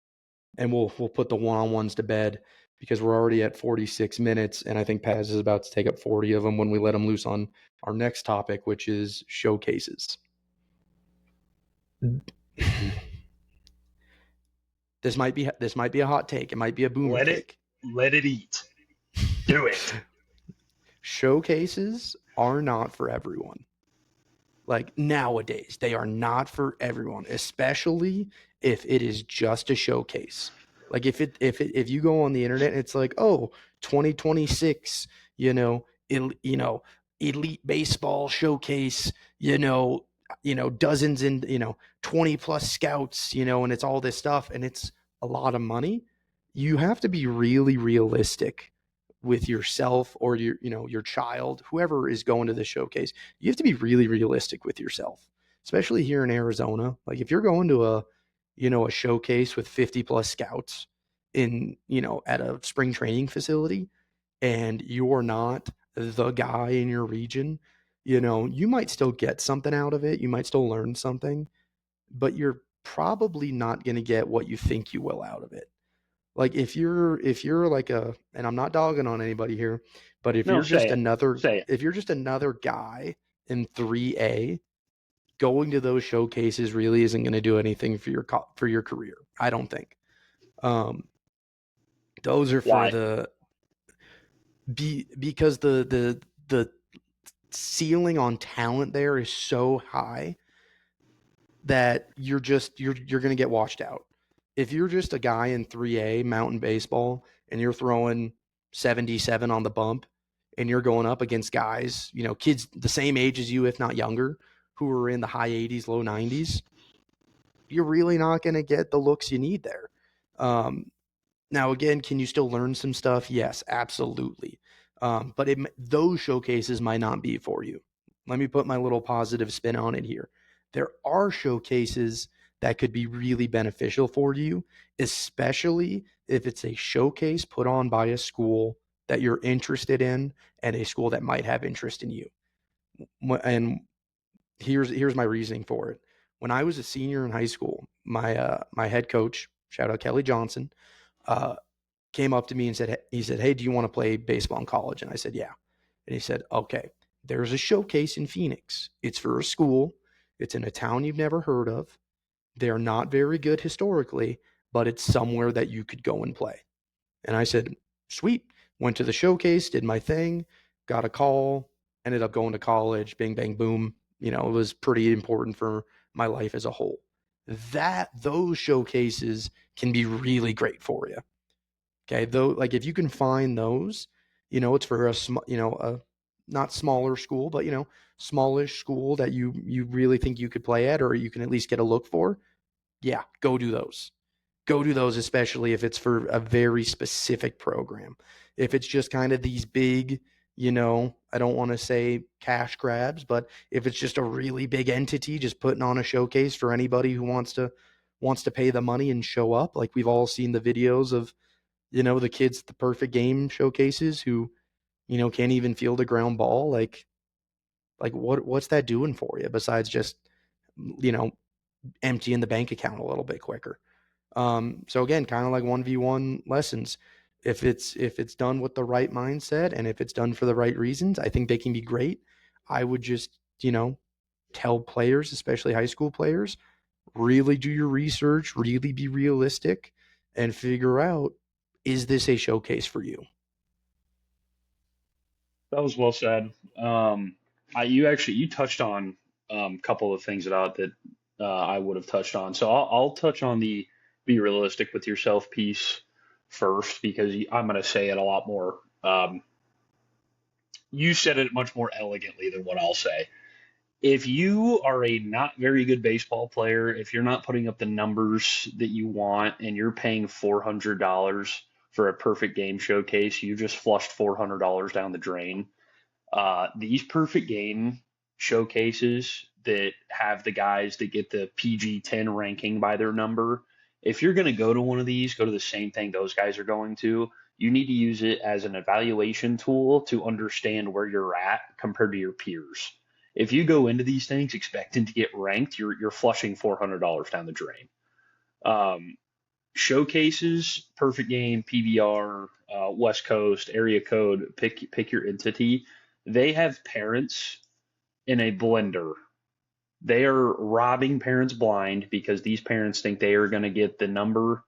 we'll put the one-on-ones to bed, because we're already at 46 minutes, and I think Paz is about to take up 40 of them when we let him loose on our next topic, which is showcases. This might be a hot take. It might be a boomer take. Let it eat. Do it. Showcases are not for everyone. Like nowadays, they are not for everyone, especially if it is just a showcase. Like if you go on the internet, it's like, oh, 2026, elite baseball showcase, dozens and 20 plus scouts, and it's all this stuff, and it's a lot of money. You have to be really realistic with yourself or your child, whoever is going to the showcase. You have to be really realistic with yourself, especially here in Arizona. Like if you're going to a showcase with 50 plus scouts at a spring training facility, and you're not the guy in your region, you might still get something out of it. You might still learn something, but you're probably not going to get what you think you will out of it. Like if you're like and I'm not dogging on anybody here, but if you're just another guy in 3A, going to those showcases really isn't going to do anything for your career. I don't think. Those are for because the ceiling on talent there is so high that you're going to get washed out. If you're just a guy in 3A mountain baseball and you're throwing 77 on the bump and you're going up against guys, kids the same age as you, if not younger, who are in the high 80s, low 90s, you're really not going to get the looks you need there. Now, again, can you still learn some stuff? Yes, absolutely. But those showcases might not be for you. Let me put my little positive spin on it here. There are showcases that could be really beneficial for you, especially if it's a showcase put on by a school that you're interested in and a school that might have interest in you. And here's my reasoning for it. When I was a senior in high school, my head coach, shout out Kelly Johnson, came up to me and said, "Hey, do you want to play baseball in college?" And I said, "Yeah." And he said, "Okay, there's a showcase in Phoenix. It's for a school. It's in a town you've never heard of. They're not very good historically, but it's somewhere that you could go and play." And I said, "Sweet." Went to the showcase, did my thing, got a call, ended up going to college, bing, bang, boom. It was pretty important for my life as a whole. Those showcases can be really great for you. Okay, though, like if you can find those, it's for a not smaller school, but, smallish school that you really think you could play at, or you can at least get a look for, yeah, go do those. Go do those, especially if it's for a very specific program. If it's just kind of these big, I don't want to say cash grabs, but if it's just a really big entity just putting on a showcase for anybody who wants to pay the money and show up, like we've all seen the videos of, the kids at the perfect game showcases who, can't even field a ground ball. Like what's that doing for you besides just, emptying the bank account a little bit quicker? So again, kind of like 1v1 lessons. If it's done with the right mindset and if it's done for the right reasons, I think they can be great. I would just, tell players, especially high school players, really do your research, really be realistic, and figure out, is this a showcase for you? That was well said. You touched on a couple of things that I would have touched on. So I'll touch on the be realistic with yourself piece first because I'm going to say it a lot more. You said it much more elegantly than what I'll say. If you are a not very good baseball player, if you're not putting up the numbers that you want and you're paying $400 for a perfect game showcase, you just flushed $400 down the drain. These perfect game showcases that have the guys that get the PG-10 ranking by their number, if you're going to go to one of these, go to the same thing those guys are going to. You need to use it as an evaluation tool to understand where you're at compared to your peers. If you go into these things expecting to get ranked, you're flushing $400 down the drain. Showcases, perfect game, PBR, West Coast, area code, pick your entity. They have parents in a blender. They are robbing parents blind because these parents think they are going to get the number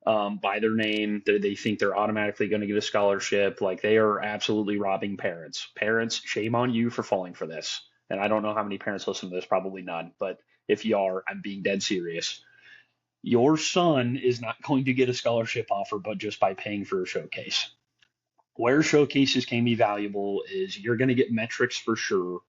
by their name. They think they're automatically going to get a scholarship. Like they are absolutely robbing parents. Parents, shame on you for falling for this. And I don't know how many parents listen to this, probably none. But if you are, I'm being dead serious. Your son is not going to get a scholarship offer, but just by paying for a showcase. Where showcases can be valuable is you're going to get metrics for sure.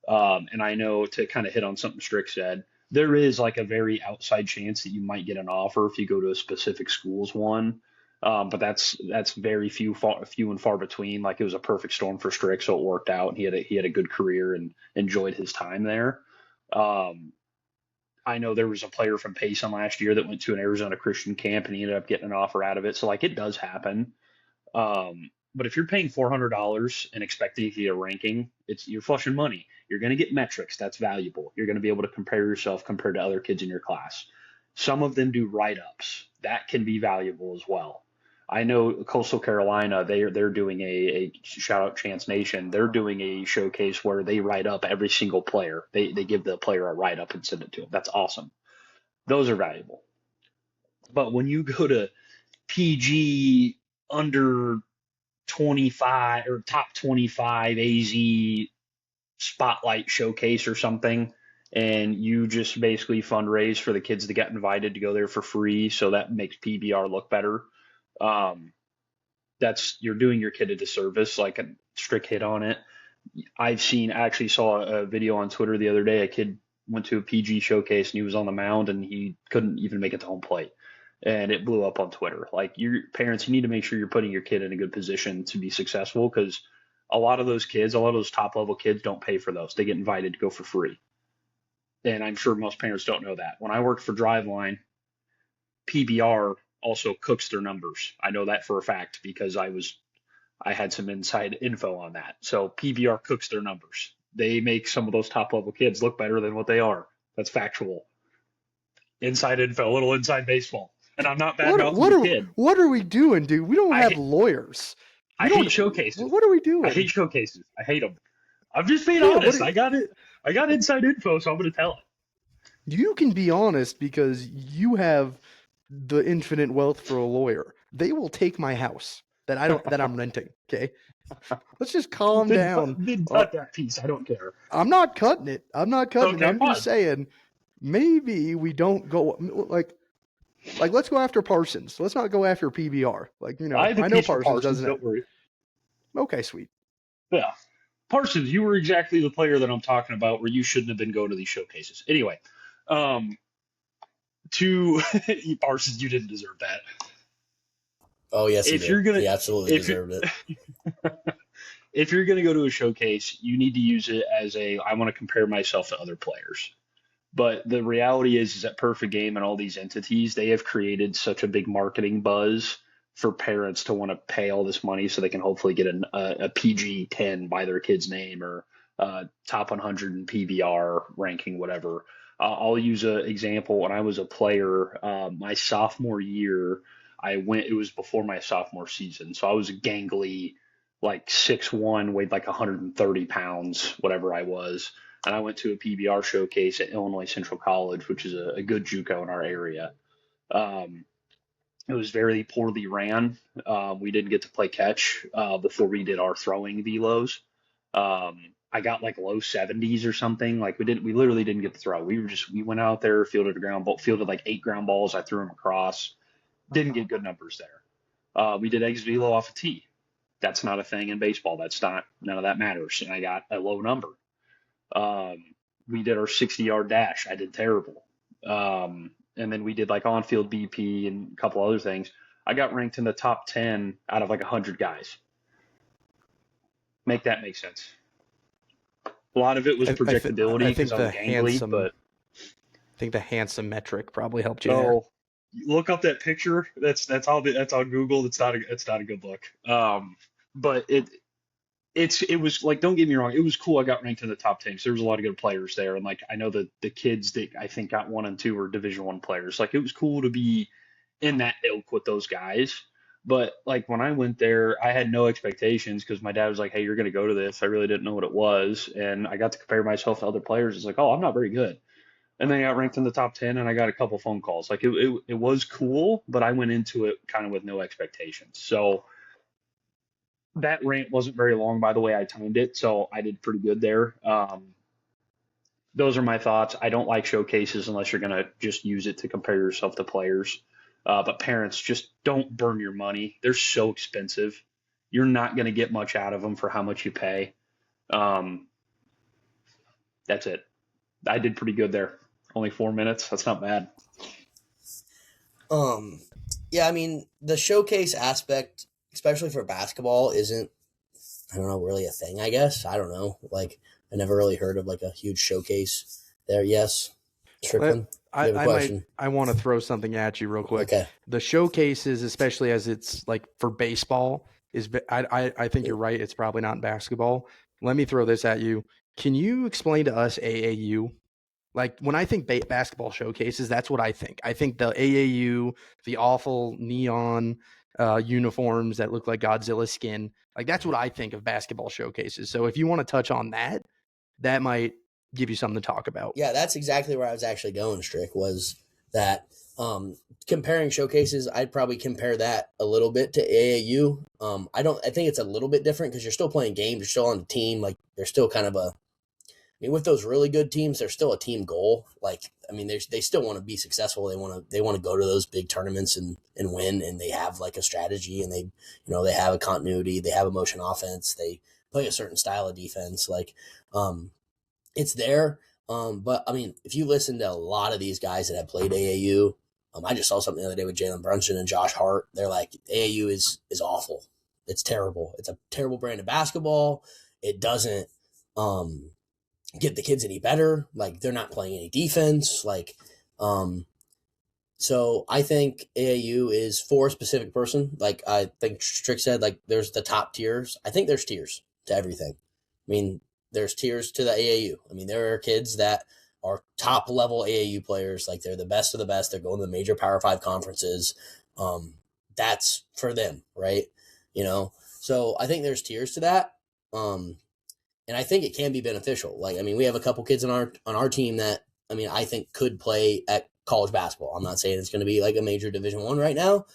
And I know to kind of hit on something Strick said, there is like a very outside chance that you might get an offer if you go to a specific school's one. But that's very few and far between. Like it was a perfect storm for Strick, so it worked out. He had a good career and enjoyed his time there. I know there was a player from Payton last year that went to an Arizona Christian camp and he ended up getting an offer out of it. So like it does happen. But if you're paying $400 and expecting to get a ranking, you're flushing money. You're going to get metrics. That's valuable. You're going to be able to compare yourself compared to other kids in your class. Some of them do write-ups. That can be valuable as well. I know Coastal Carolina, they're doing a shout out Chance Nation. They're doing a showcase where they write up every single player. They give the player a write up and send it to them. That's awesome. Those are valuable. But when you go to PG under 25 or top 25 AZ spotlight showcase or something, and you just basically fundraise for the kids that got invited to go there for free, so that makes PBR look better. You're doing your kid a disservice. Like a Strick hit on it. I actually saw a video on Twitter the other day. A kid went to a PG showcase and he was on the mound and he couldn't even make it to home plate. And it blew up on Twitter. Like your parents, you need to make sure you're putting your kid in a good position to be successful because a lot of those top level kids don't pay for those. They get invited to go for free. And I'm sure most parents don't know that. When I worked for Driveline, PBR also cooks their numbers. I know that for a fact because I had some inside info on that. So PBR cooks their numbers. They make some of those top level kids look better than what they are. That's factual. Inside info, a little inside baseball. And I'm not bad mouthing the kid. What are we doing, dude? We don't have lawyers. I hate showcases. What are we doing? I hate showcases. I hate them. I'm just being honest. I got it. I got inside info, so I'm going to tell it. You can be honest because you have the infinite wealth for a lawyer. They will take my house that I'm renting. Okay, let's just calm down. Then cut that piece. I don't care. I'm not cutting it. I'm fine. just saying. Maybe we don't go like let's go after Parsons. Let's not go after PBR. Like, I know Parsons doesn't. Don't worry. Okay, sweet. Yeah. Parsons, you were exactly the player that I'm talking about where you shouldn't have been going to these showcases. Anyway, um, to Parsons, you didn't deserve that. Oh, yes, he If did. you're gonna He absolutely if you deserved it. if you're gonna go to a showcase, you need to use it as I want to compare myself to other players. But the reality is that Perfect Game and all these entities, they have created such a big marketing buzz for parents to want to pay all this money so they can hopefully get a PG 10 by their kid's name or top 100 in PBR ranking, whatever. I'll use an example. When I was a player, my sophomore year, it was before my sophomore season. So I was a gangly, like 6'1", weighed like 130 pounds, whatever I was, and I went to a PBR showcase at Illinois Central College, which is a good JUCO in our area. Um, it was very poorly ran. We didn't get to play catch before we did our throwing velos. I got like low 70s or something. Like we literally didn't get to throw. We went out there, fielded like 8 ground balls. I threw them across. Didn't get good numbers there. We did eggs velo off a tee. That's not a thing in baseball. None of that matters. And I got a low number. Um, we did our 60-yard dash. I did terrible. And then we did like on-field BP and a couple other things. I got ranked in the top 10 out of like 100 guys. Make that make sense. A lot of it was projectability because I was gangly, but I think the handsome metric probably helped you there. Look up that picture. That's on Google. It's not a good look. But it was like, don't get me wrong, it was cool. I got ranked in the top 10 because there was a lot of good players there, and like I know that the kids that I think got 1 and 2 were Division I players. Like it was cool to be in that ilk with those guys. But like when I went there, I had no expectations because my dad was like, "Hey, you're going to go to this." I really didn't know what it was, and I got to compare myself to other players. It's like, "Oh, I'm not very good." And then I got ranked in the top 10, and I got a couple phone calls. Like it was cool, but I went into it kind of with no expectations. So that rant wasn't very long, by the way. I timed it, so I did pretty good there. Those are my thoughts. I don't like showcases unless you're going to just use it to compare yourself to players. But parents, just don't burn your money. They're so expensive. You're not going to get much out of them for how much you pay. Um, that's it. I did pretty good there. Only 4 minutes. That's not bad. Yeah, I mean, the showcase aspect, especially for basketball, isn't, I don't know, really a thing, I guess. I don't know. Like, I never really heard of like a huge showcase there. Yes. Strickland, you have a question? I want to throw something at you real quick. Okay. The showcases, especially as it's like for baseball, I think you're right. It's probably not in basketball. Let me throw this at you. Can you explain to us AAU? Like when I think basketball showcases, that's what I think. I think the AAU, the awful neon uniforms that look like Godzilla skin, like that's what I think of basketball showcases. So if you want to touch on that, that might give you something to talk about. Yeah, that's exactly where I was actually going, Strick, was that comparing showcases, I'd probably compare that a little bit to AAU. I think it's a little bit different because you're still playing games, you're still on the team, like there's still kind of with those really good teams, there's still a team goal. Like, I mean, they still want to be successful. They want to go to those big tournaments and win, and they have like a strategy, and they have a continuity, they have a motion offense, they play a certain style of defense. Like, it's there. But I mean, if you listen to a lot of these guys that have played AAU, I just saw something the other day with Jalen Brunson and Josh Hart. They're like, AAU is awful. It's terrible. It's a terrible brand of basketball. It doesn't get the kids any better. Like, they're not playing any defense. Like, so I think AAU is for a specific person. Like I think Strick said, like there's the top tiers. I think there's tiers to everything. I mean, there's tiers to the AAU. I mean, there are kids that are top level AAU players. Like they're the best of the best. They're going to the major Power 5 conferences. That's for them, right? So I think there's tiers to that. And I think it can be beneficial. Like, I mean, we have a couple kids on our team that, I mean, I think could play at college basketball. I'm not saying it's going to be like a major Division I right now,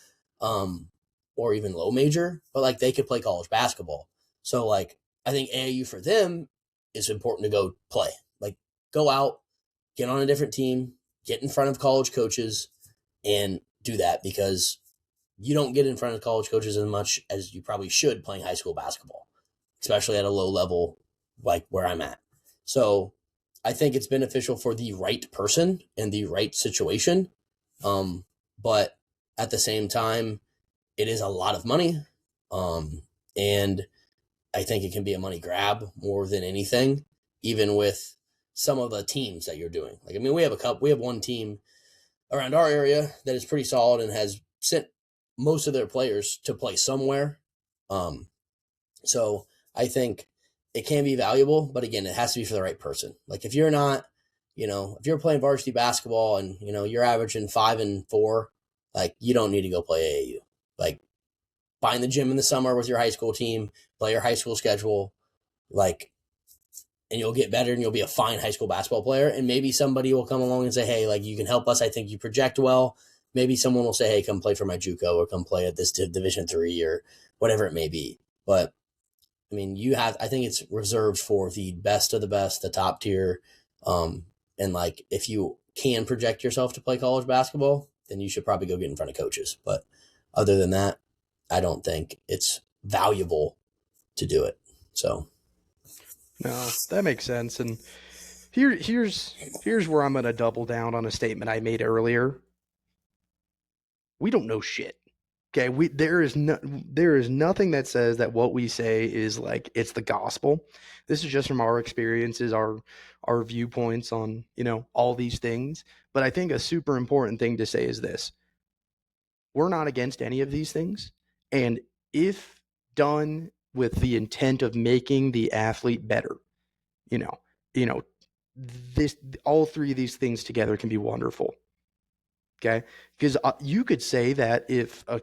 or even low major, but like they could play college basketball. So like, I think AAU for them is important to go play. Like, go out, get on a different team, get in front of college coaches, and do that, because you don't get in front of college coaches as much as you probably should playing high school basketball, especially at a low level like where I'm at. So I think it's beneficial for the right person in the right situation. But at the same time, it is a lot of money. And I think it can be a money grab more than anything, even with some of the teams that you're doing. Like, I mean, we have one team around our area that is pretty solid and has sent most of their players to play somewhere. So I think it can be valuable, but again, it has to be for the right person. Like if you're not, if you're playing varsity basketball and, you're averaging 5 and 4, like you don't need to go play AAU. Like find the gym in the summer with your high school team, play your high school schedule, and you'll get better and you'll be a fine high school basketball player. And maybe somebody will come along and say, hey, like you can help us. I think you project well. Maybe someone will say, hey, come play for my JUCO or come play at this Division III or whatever it may be. But I mean, I think it's reserved for the best of the best, the top tier. And like, if you can project yourself to play college basketball, then you should probably go get in front of coaches. But other than that, I don't think it's valuable to do it. So. No, that makes sense. And here's where I'm going to double down on a statement I made earlier. We don't know shit. Okay, there is nothing that says that what we say is like it's the gospel. This is just from our experiences, our viewpoints on, all these things. But I think a super important thing to say is this. We're not against any of these things. And if done with the intent of making the athlete better, all three of these things together can be wonderful. Okay, because you could say that if a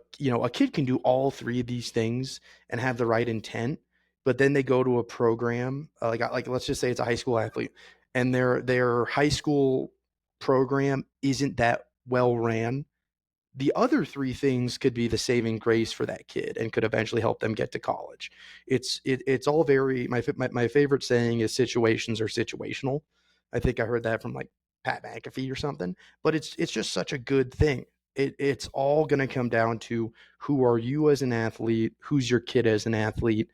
kid can do all three of these things and have the right intent, but then they go to a program like let's just say it's a high school athlete, and their high school program isn't that well ran. The other three things could be the saving grace for that kid and could eventually help them get to college. It's all very my favorite saying is situations are situational. I think I heard that from like Pat McAfee or something, but it's just such a good thing. It's all going to come down to who are you as an athlete, who's your kid as an athlete.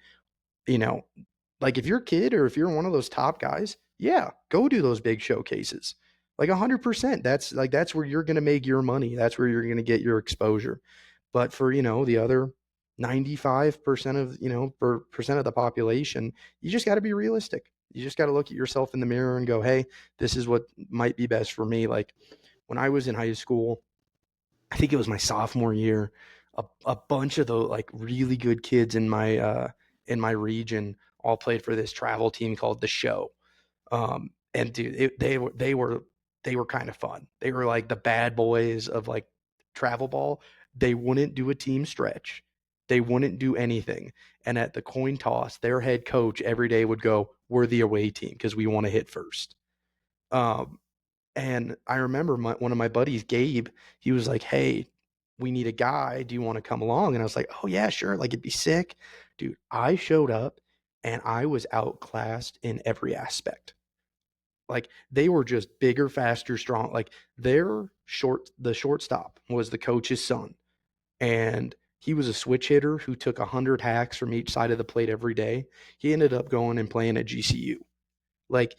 Like if you're a kid or if you're one of those top guys, yeah, go do those big showcases. Like 100%. That's where you're going to make your money. That's where you're going to get your exposure. But for, the other 95% of, percent of the population, you just got to be realistic. You just got to look at yourself in the mirror and go, hey, this is what might be best for me. Like when I was in high school, I think it was my sophomore year, a bunch of the like really good kids in my region all played for this travel team called The Show. And dude, they were kind of fun. They were like the bad boys of like travel ball. They wouldn't do a team stretch. They wouldn't do anything. And at the coin toss, their head coach every day would go, we're the away team because we want to hit first. And I remember one of my buddies, Gabe, he was like, hey, we need a guy. Do you want to come along? And I was like, oh, yeah, sure. Like, it'd be sick. Dude, I showed up and I was outclassed in every aspect. Like, they were just bigger, faster, strong. Like, the shortstop was the coach's son. And he was a switch hitter who took 100 hacks from each side of the plate every day. He ended up going and playing at GCU. Like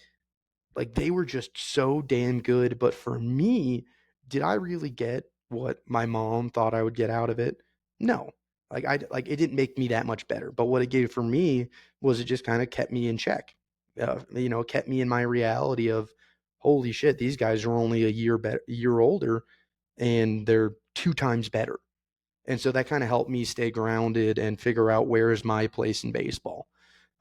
they were just so damn good. But for me, did I really get what my mom thought I would get out of it? No. It didn't make me that much better. But what it gave for me was it just kind of kept me in check. Kept me in my reality of, holy shit, these guys are only a year older, and they're 2 times better. And so that kind of helped me stay grounded and figure out where is my place in baseball.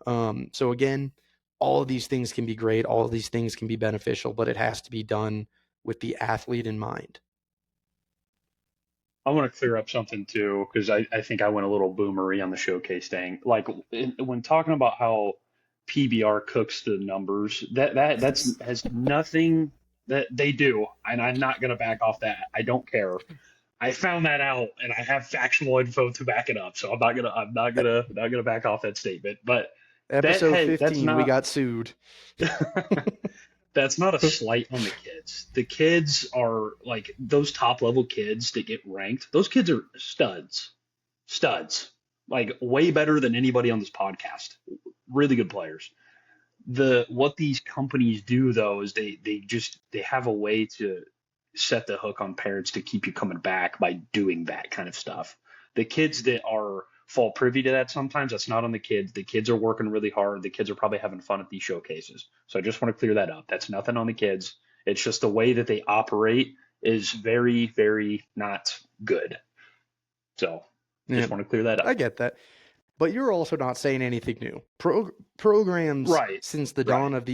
So again, all of these things can be great. All of these things can be beneficial, but it has to be done with the athlete in mind. I want to clear up something too, because I think I went a little boomery on the showcase thing. Like when talking about how PBR cooks the numbers, that's has nothing that they do, and I'm not gonna back off that. I don't care. I found that out, and I have factual info to back it up. So I'm not gonna back off that statement. But Episode that's 15, we not got sued. that's not a slight on the kids. The kids are like those top level kids that get ranked. Those kids are studs, like way better than anybody on this podcast. Really good players. what these companies do though is they have a way to set the hook on parents to keep you coming back by doing that kind of stuff. The kids that are fall privy to that sometimes, that's not on the kids. The kids are working really hard. The kids are probably having fun at these showcases. So I just want to clear that up. That's nothing on the kids. It's just the way that they operate is very, very not good. So just want to clear that up. I get that. But you're also not saying anything new. Programs Right. since the dawn of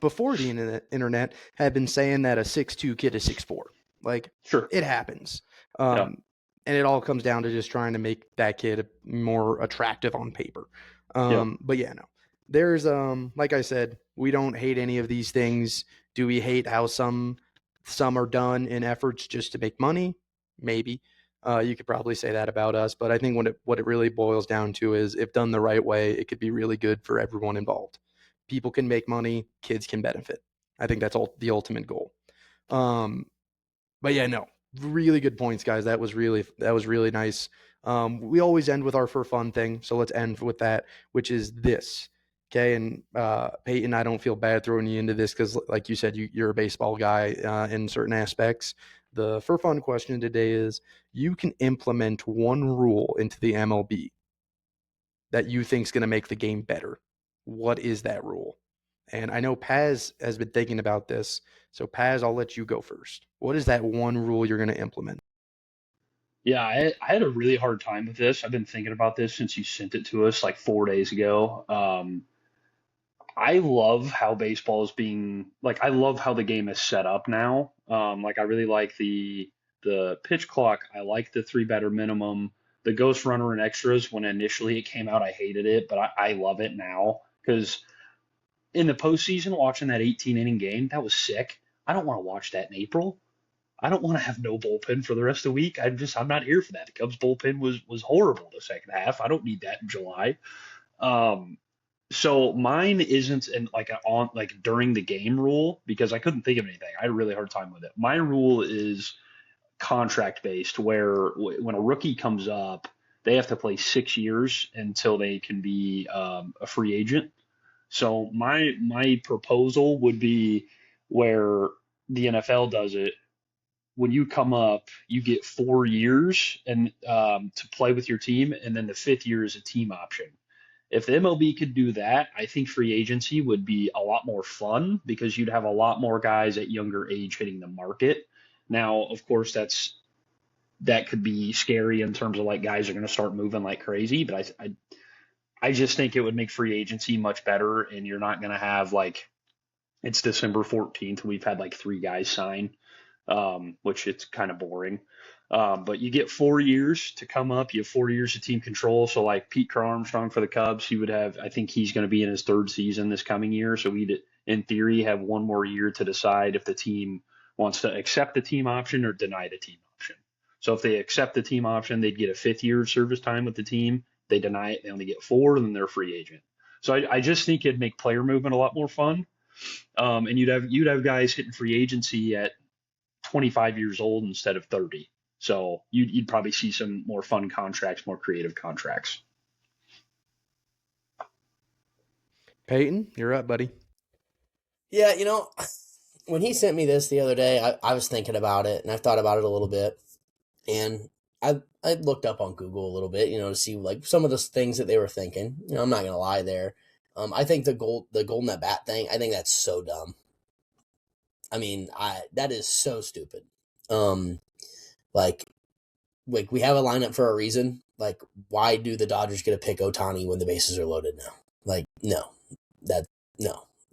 before the internet have been saying that a 6'2" kid is 6'4". Like, sure, it happens. Yeah. And it all comes down to just trying to make that kid more attractive on paper. But yeah, no. There's like I said, we don't hate any of these things. Do we hate how some are done in efforts just to make money? Maybe. You could probably say that about us, but I think what it really boils down to is if done the right way, it could be really good for everyone involved. People can make money, kids can benefit. I think that's the ultimate goal. But yeah, no, really good points, guys. That was really nice. We always end with our for fun thing, so let's end with that, which is this. Okay, and Payton, I don't feel bad throwing you into this because, like you said, you're a baseball guy in certain aspects. The for fun question today is: you can implement one rule into the MLB that you think is going to make the game better. What is that rule? And I know Paz has been thinking about this. So Paz, I'll let you go first. What is that one rule you're going to implement? Yeah, I had a really hard time with this. I've been thinking about this since you sent it to us like 4 days ago. I love how baseball is being like I love how the game is set up now. Like I really like the pitch clock. I like the three batter minimum. The ghost runner and extras. When initially it came out, I hated it, but I love it now because in the postseason, watching that 18 inning game, that was sick. I don't want to watch that in April. I don't want to have no bullpen for the rest of the week. I'm not here for that. The Cubs bullpen was horrible the second half. I don't need that in July. Um, so mine isn't in like an on like during the game rule because I couldn't think of anything. I had a really hard time with it. My rule is contract based, where when a rookie comes up, they have to play 6 years until they can be a free agent. So my proposal would be where the NFL does it. When you come up, you get 4 years and to play with your team, and then the fifth year is a team option. If the MLB could do that, I think free agency would be a lot more fun because you'd have a lot more guys at younger age hitting the market. Now, of course, that could be scary in terms of like guys are going to start moving like crazy, but I just think it would make free agency much better, and you're not going to have like it's December 14th. We've had like three guys sign, which it's kind of boring. But you get 4 years to come up. You have 4 years of team control. So like Pete Crow Armstrong for the Cubs, he would have. I think he's going to be in his third season this coming year. So he'd, in theory, have one more year to decide if the team wants to accept the team option or deny the team option. So if they accept the team option, they'd get a fifth year of service time with the team. They deny it, they only get 4, and then they're a free agent. So I just think it'd make player movement a lot more fun. And you'd have guys hitting free agency at 25 years old instead of 30. So you'd probably see some more fun contracts, more creative contracts. Payton, you're up, buddy. Yeah, when he sent me this the other day, I was thinking about it, and I've thought about it a little bit. And I looked up on Google a little bit, to see like some of the things that they were thinking. I'm not gonna lie there. I think the golden at bat thing, I think that's so dumb. I mean, that is so stupid. Like we have a lineup for a reason. Like, why do the Dodgers get to pick Ohtani when the bases are loaded now? Like, no.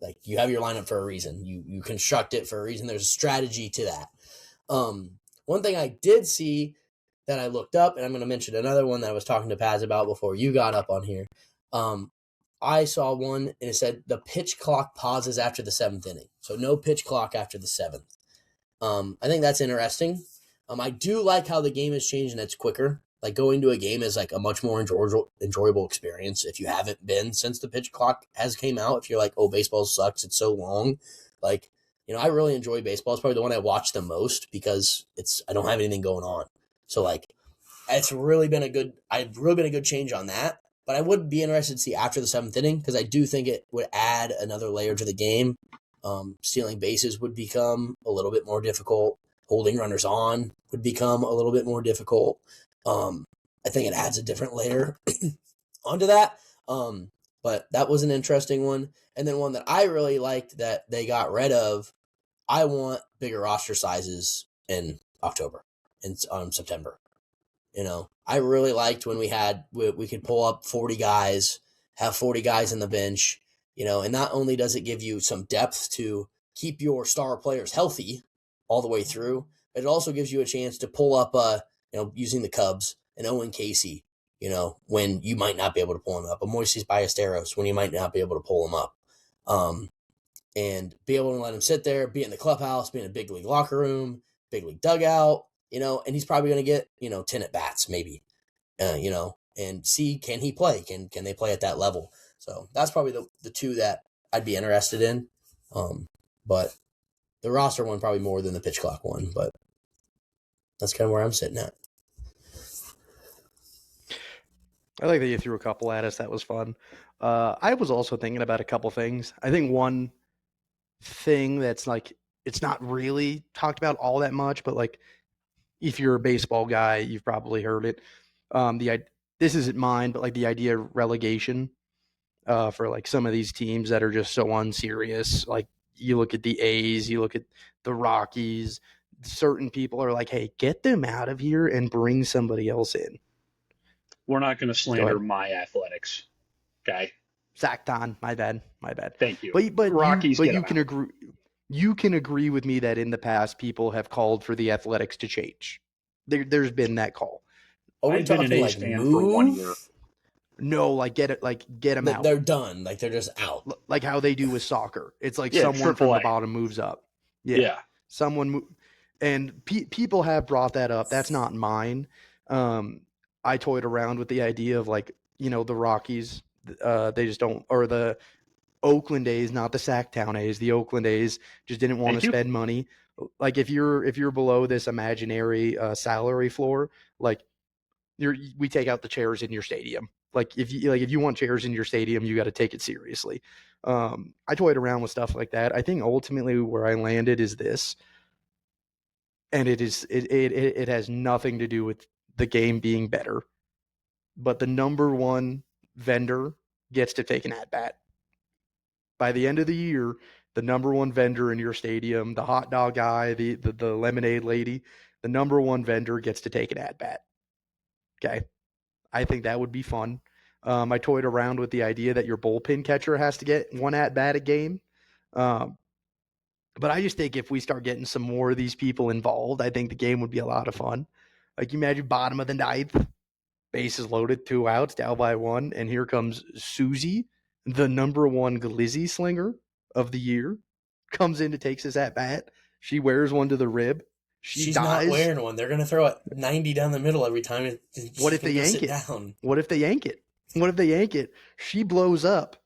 Like, you have your lineup for a reason. You construct it for a reason. There's a strategy to that. One thing I did see that I looked up, and I'm going to mention another one that I was talking to Paz about before you got up on here. I saw one, and it said the pitch clock pauses after the 7th inning. So no pitch clock after the 7th. I think that's interesting. I do like how the game has changed and it's quicker. Like, going to a game is like a much more enjoyable experience if you haven't been since the pitch clock has came out. If you're like, oh, baseball sucks, it's so long. Like, I really enjoy baseball. It's probably the one I watch the most because I don't have anything going on. So like, I've really been a good change on that. But I would be interested to see after the 7th inning because I do think it would add another layer to the game. Stealing bases would become a little bit more difficult. Holding runners on would become a little bit more difficult. I think it adds a different layer onto that. But that was an interesting one. And then one that I really liked that they got rid of, I want bigger roster sizes in October and September. I really liked when we could pull up 40 guys, have 40 guys in the bench, and not only does it give you some depth to keep your star players healthy all the way through, but it also gives you a chance to pull up, using the Cubs, an Owen Casey, when you might not be able to pull him up, a Moises Ballesteros when you might not be able to pull him up, and be able to let him sit there, be in the clubhouse, be in a big league locker room, big league dugout, and he's probably going to get, 10 at bats maybe, and see, can he play? Can they play at that level? So that's probably the two that I'd be interested in. But the roster one probably more than the pitch clock one, but that's kind of where I'm sitting at. I like that you threw a couple at us. That was fun. I was also thinking about a couple things. I think one thing that's like, it's not really talked about all that much, but like, if you're a baseball guy, you've probably heard it. This isn't mine, but like the idea of relegation for like some of these teams that are just so unserious. Like you look at the A's, you look at the Rockies. Certain people are like, "Hey, get them out of here and bring somebody else in." We're not going to slander my Athletics, okay? Zachton, my bad. Thank you. But Rockies, you can agree. You can agree with me that in the past, people have called for the Athletics to change. There's been that call. I've been an A's fan for 1 year. No, get them out. They're done. Like they're just out. Like how they do with soccer. It's like someone from the bottom moves up. Yeah. Someone and people have brought that up. That's not mine. I toyed around with the idea of the Rockies. They just don't, or the Oakland A's, not the Sacktown A's. The Oakland A's just didn't want to spend money. Like if you're below this imaginary salary floor, we take out the chairs in your stadium. Like if you want chairs in your stadium, you got to take it seriously. I toyed around with stuff like that. I think ultimately where I landed is this, and it has nothing to do with the game being better, but the number one vendor gets to take an at bat. By the end of the year, the number one vendor in your stadium, the hot dog guy, the lemonade lady, the number one vendor gets to take an at bat. Okay. I think that would be fun. I toyed around with the idea that your bullpen catcher has to get one at bat a game. But I just think if we start getting some more of these people involved, I think the game would be a lot of fun. Like you imagine bottom of the ninth, bases loaded, 2 outs, down by 1, and here comes Susie, the number one glizzy slinger of the year, comes in to take his at bat. She wears one to the rib. She's dies. Not wearing one. They're going to throw it 90 down the middle every time. What if they yank it? Down. What if they yank it? What if they yank it? She blows up,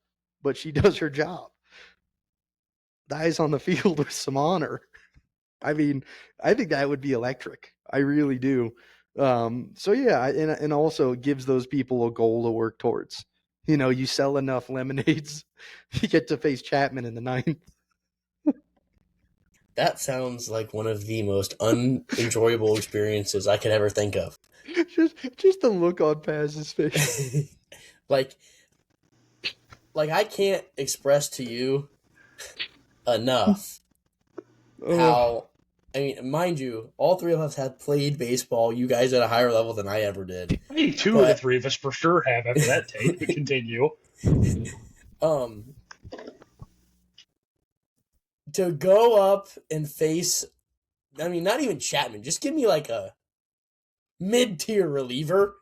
but she does her job. Dies on the field with some honor. I mean, I think that would be electric. I really do. So yeah, and also it gives those people a goal to work towards. You sell enough lemonades, you get to face Chapman in the 9th. That sounds like one of the most unenjoyable experiences I could ever think of. Just the look on Paz's face. like I can't express to you enough how, I mean, mind you, all three of us have played baseball, you guys at a higher level than I ever did. I think two of the three of us for sure have after that tape. But continue. To go up and face, I mean, not even Chapman, just give me like a mid-tier reliever.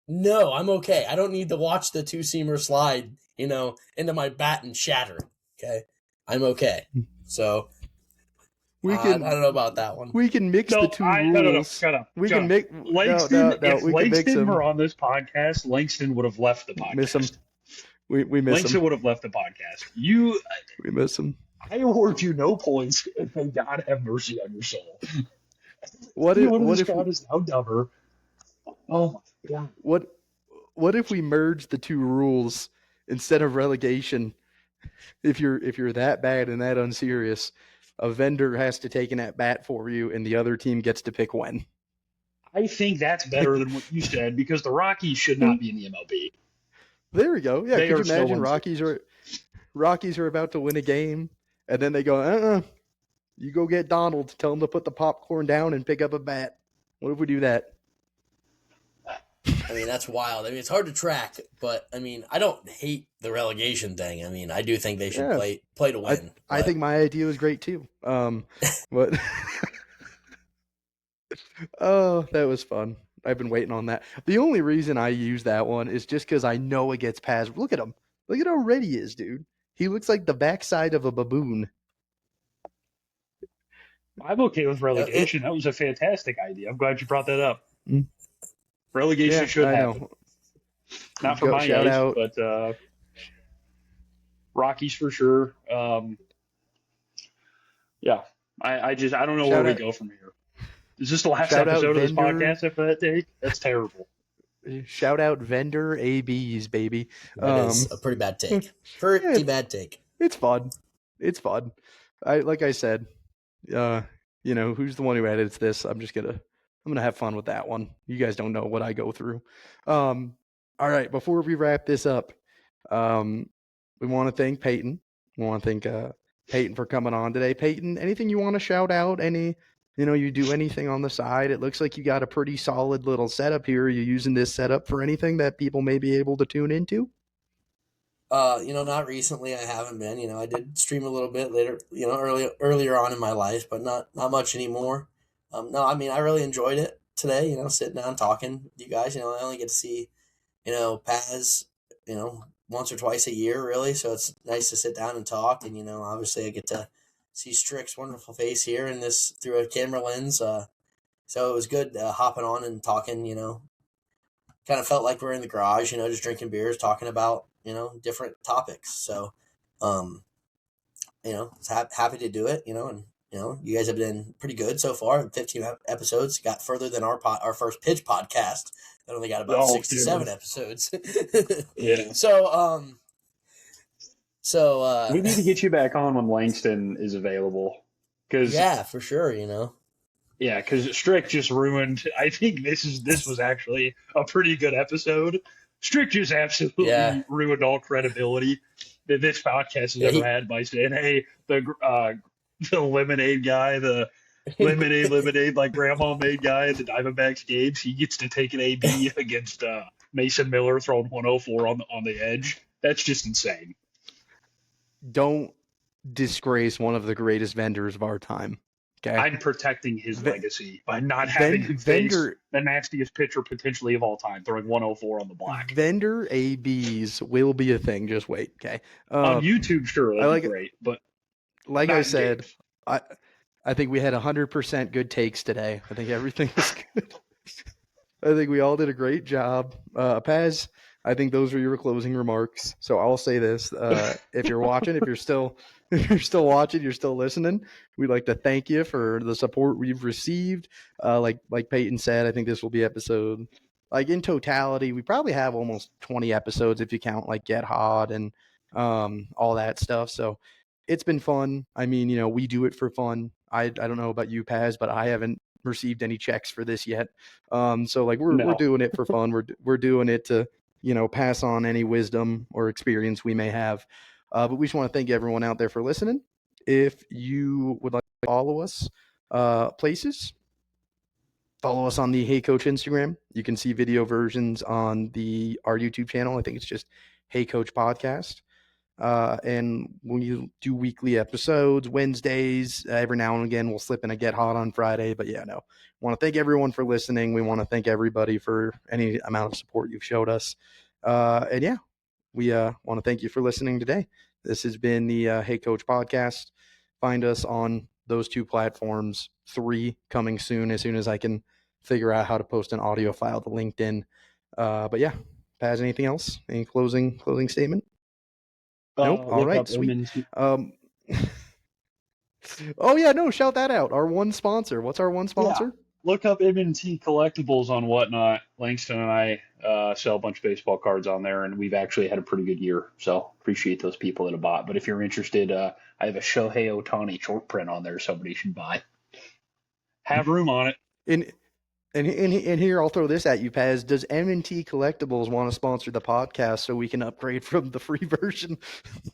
No, I'm okay. I don't need to watch the two-seamer slide, into my bat and shatter. Okay? I'm okay. So, I don't know about that one. We can mix the two rules. No, shut up. We can make Langston. If Langston were on this podcast, Langston would have left the podcast. Miss him. We miss him. Langston would have left the podcast. We miss him. I award you no points, and may God have mercy on your soul. What if God is now dumber? Oh my God. what if we merge the two rules instead of relegation? If you're that bad and that unserious, a vendor has to take an at bat for you, and the other team gets to pick when. I think that's better than what you said because the Rockies should not be in the MLB. There we go. Yeah, They could you are still imagine Rockies are about to win a game, and then they go, you go get Donald, tell him to put the popcorn down and pick up a bat. What if we do that? I mean, that's wild. I mean, it's hard to track, but I mean, I don't hate the relegation thing. I mean, I do think they should play to win. I think my idea was great too. But oh, that was fun. I've been waiting on that. The only reason I use that one is just because I know it gets passed. Look at him. Look at how red he is, dude. He looks like the backside of a baboon. I'm okay with relegation. That was a fantastic idea. I'm glad you brought that up. Relegation should happen. Not for my age, but Rockies for sure. Yeah, I don't know where we go from here. Is this the last episode of this podcast after that take? That's terrible. Shout out vendor ABs, baby. That is a pretty bad take. Pretty bad take. It's fun. It's fun. Like I said, who's the one who edits this? I'm gonna have fun with that one. You guys don't know what I go through. All right, before we wrap this up, we want to thank Payton. We want to thank Payton for coming on today. Payton, anything you want to shout out? You do anything on the side? It looks like you got a pretty solid little setup here. Are you using this setup for anything that people may be able to tune into? Not recently. I haven't been. I did stream a little bit later, earlier on in my life, but not much anymore. No, I mean, I really enjoyed it today, sitting down talking with you guys. I only get to see, Paz, once or twice a year, really. So it's nice to sit down and talk. And, obviously I get to see Strick's wonderful face here in this through a camera lens. So it was good hopping on and talking, kind of felt like we're in the garage, just drinking beers, talking about, different topics. So, happy to do it, and, you guys have been pretty good so far. 15 episodes, got further than our first pitch podcast. That only got about 6 to 7 episodes. Yeah. So we need to get you back on when Langston is available. Yeah, for sure. Yeah, because Strick just ruined. I think this was actually a pretty good episode. Strick just absolutely ruined all credibility that this podcast has ever had by saying, "Hey, the lemonade guy, the lemonade like grandma made guy at the Diamondbacks games, he gets to take an AB against Mason Miller throwing 104 on the edge. That's just insane." Don't disgrace one of the greatest vendors of our time. Okay, I'm protecting his legacy by not having him face the nastiest pitcher potentially of all time, throwing 104 on the block. Vendor ABs will be a thing. Just wait. Okay, on YouTube, sure, that'd be great. But like I said, I think we had 100% good takes today. I think everything was good. I think we all did a great job. Paz, I think those were your closing remarks. So I'll say this: if you're watching, if you're still watching, you're still listening, we'd like to thank you for the support we've received. Like Payton said, I think this will be episode, like in totality, we probably have almost 20 episodes if you count like Get Hot and all that stuff. So it's been fun. I mean, we do it for fun. I don't know about you, Paz, but I haven't received any checks for this yet. So like we're doing it for fun. We're doing it to, pass on any wisdom or experience we may have. But we just want to thank everyone out there for listening. If you would like to follow us places, follow us on the Hey Coach Instagram. You can see video versions on our YouTube channel. I think it's just Hey Coach Podcast. And we do weekly episodes, Wednesdays, every now and again, we'll slip in a Get Hot on Friday, but want to thank everyone for listening. We want to thank everybody for any amount of support you've showed us. We want to thank you for listening today. This has been the Hey Coach Podcast. Find us on those 2 platforms, 3 coming soon as I can figure out how to post an audio file to LinkedIn. But yeah, Paz, anything else? Any closing statement? Nope. All right. Sweet. Oh yeah, no, shout that out. Our one sponsor. What's our one sponsor? Look up M&T Collectibles on Whatnot. Langston and I sell a bunch of baseball cards on there, and we've actually had a pretty good year. So appreciate those people that have bought. But if you're interested, I have a Shohei Ohtani short print on there somebody should buy. Have room on it. And here, I'll throw this at you, Paz. Does M&T Collectibles want to sponsor the podcast so we can upgrade from the free version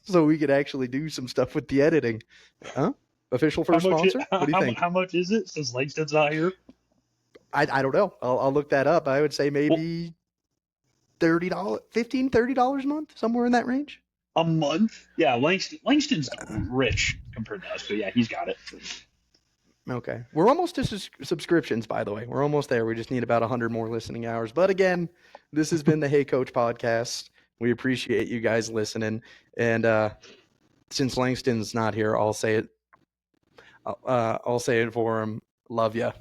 so we could actually do some stuff with the editing? Huh? Official first sponsor? What do you think? How much is it since Langston's not here? I don't know. I'll look that up. I would say maybe $30, $15, $30 a month, somewhere in that range. A month? Yeah, Langston's rich compared to us, so yeah, he's got it. Okay. We're almost to subscriptions, by the way. We're almost there. We just need about 100 more listening hours. But again, this has been the Hey Coach podcast. We appreciate you guys listening. And since Langston's not here, I'll say it. I'll say it for him. Love ya.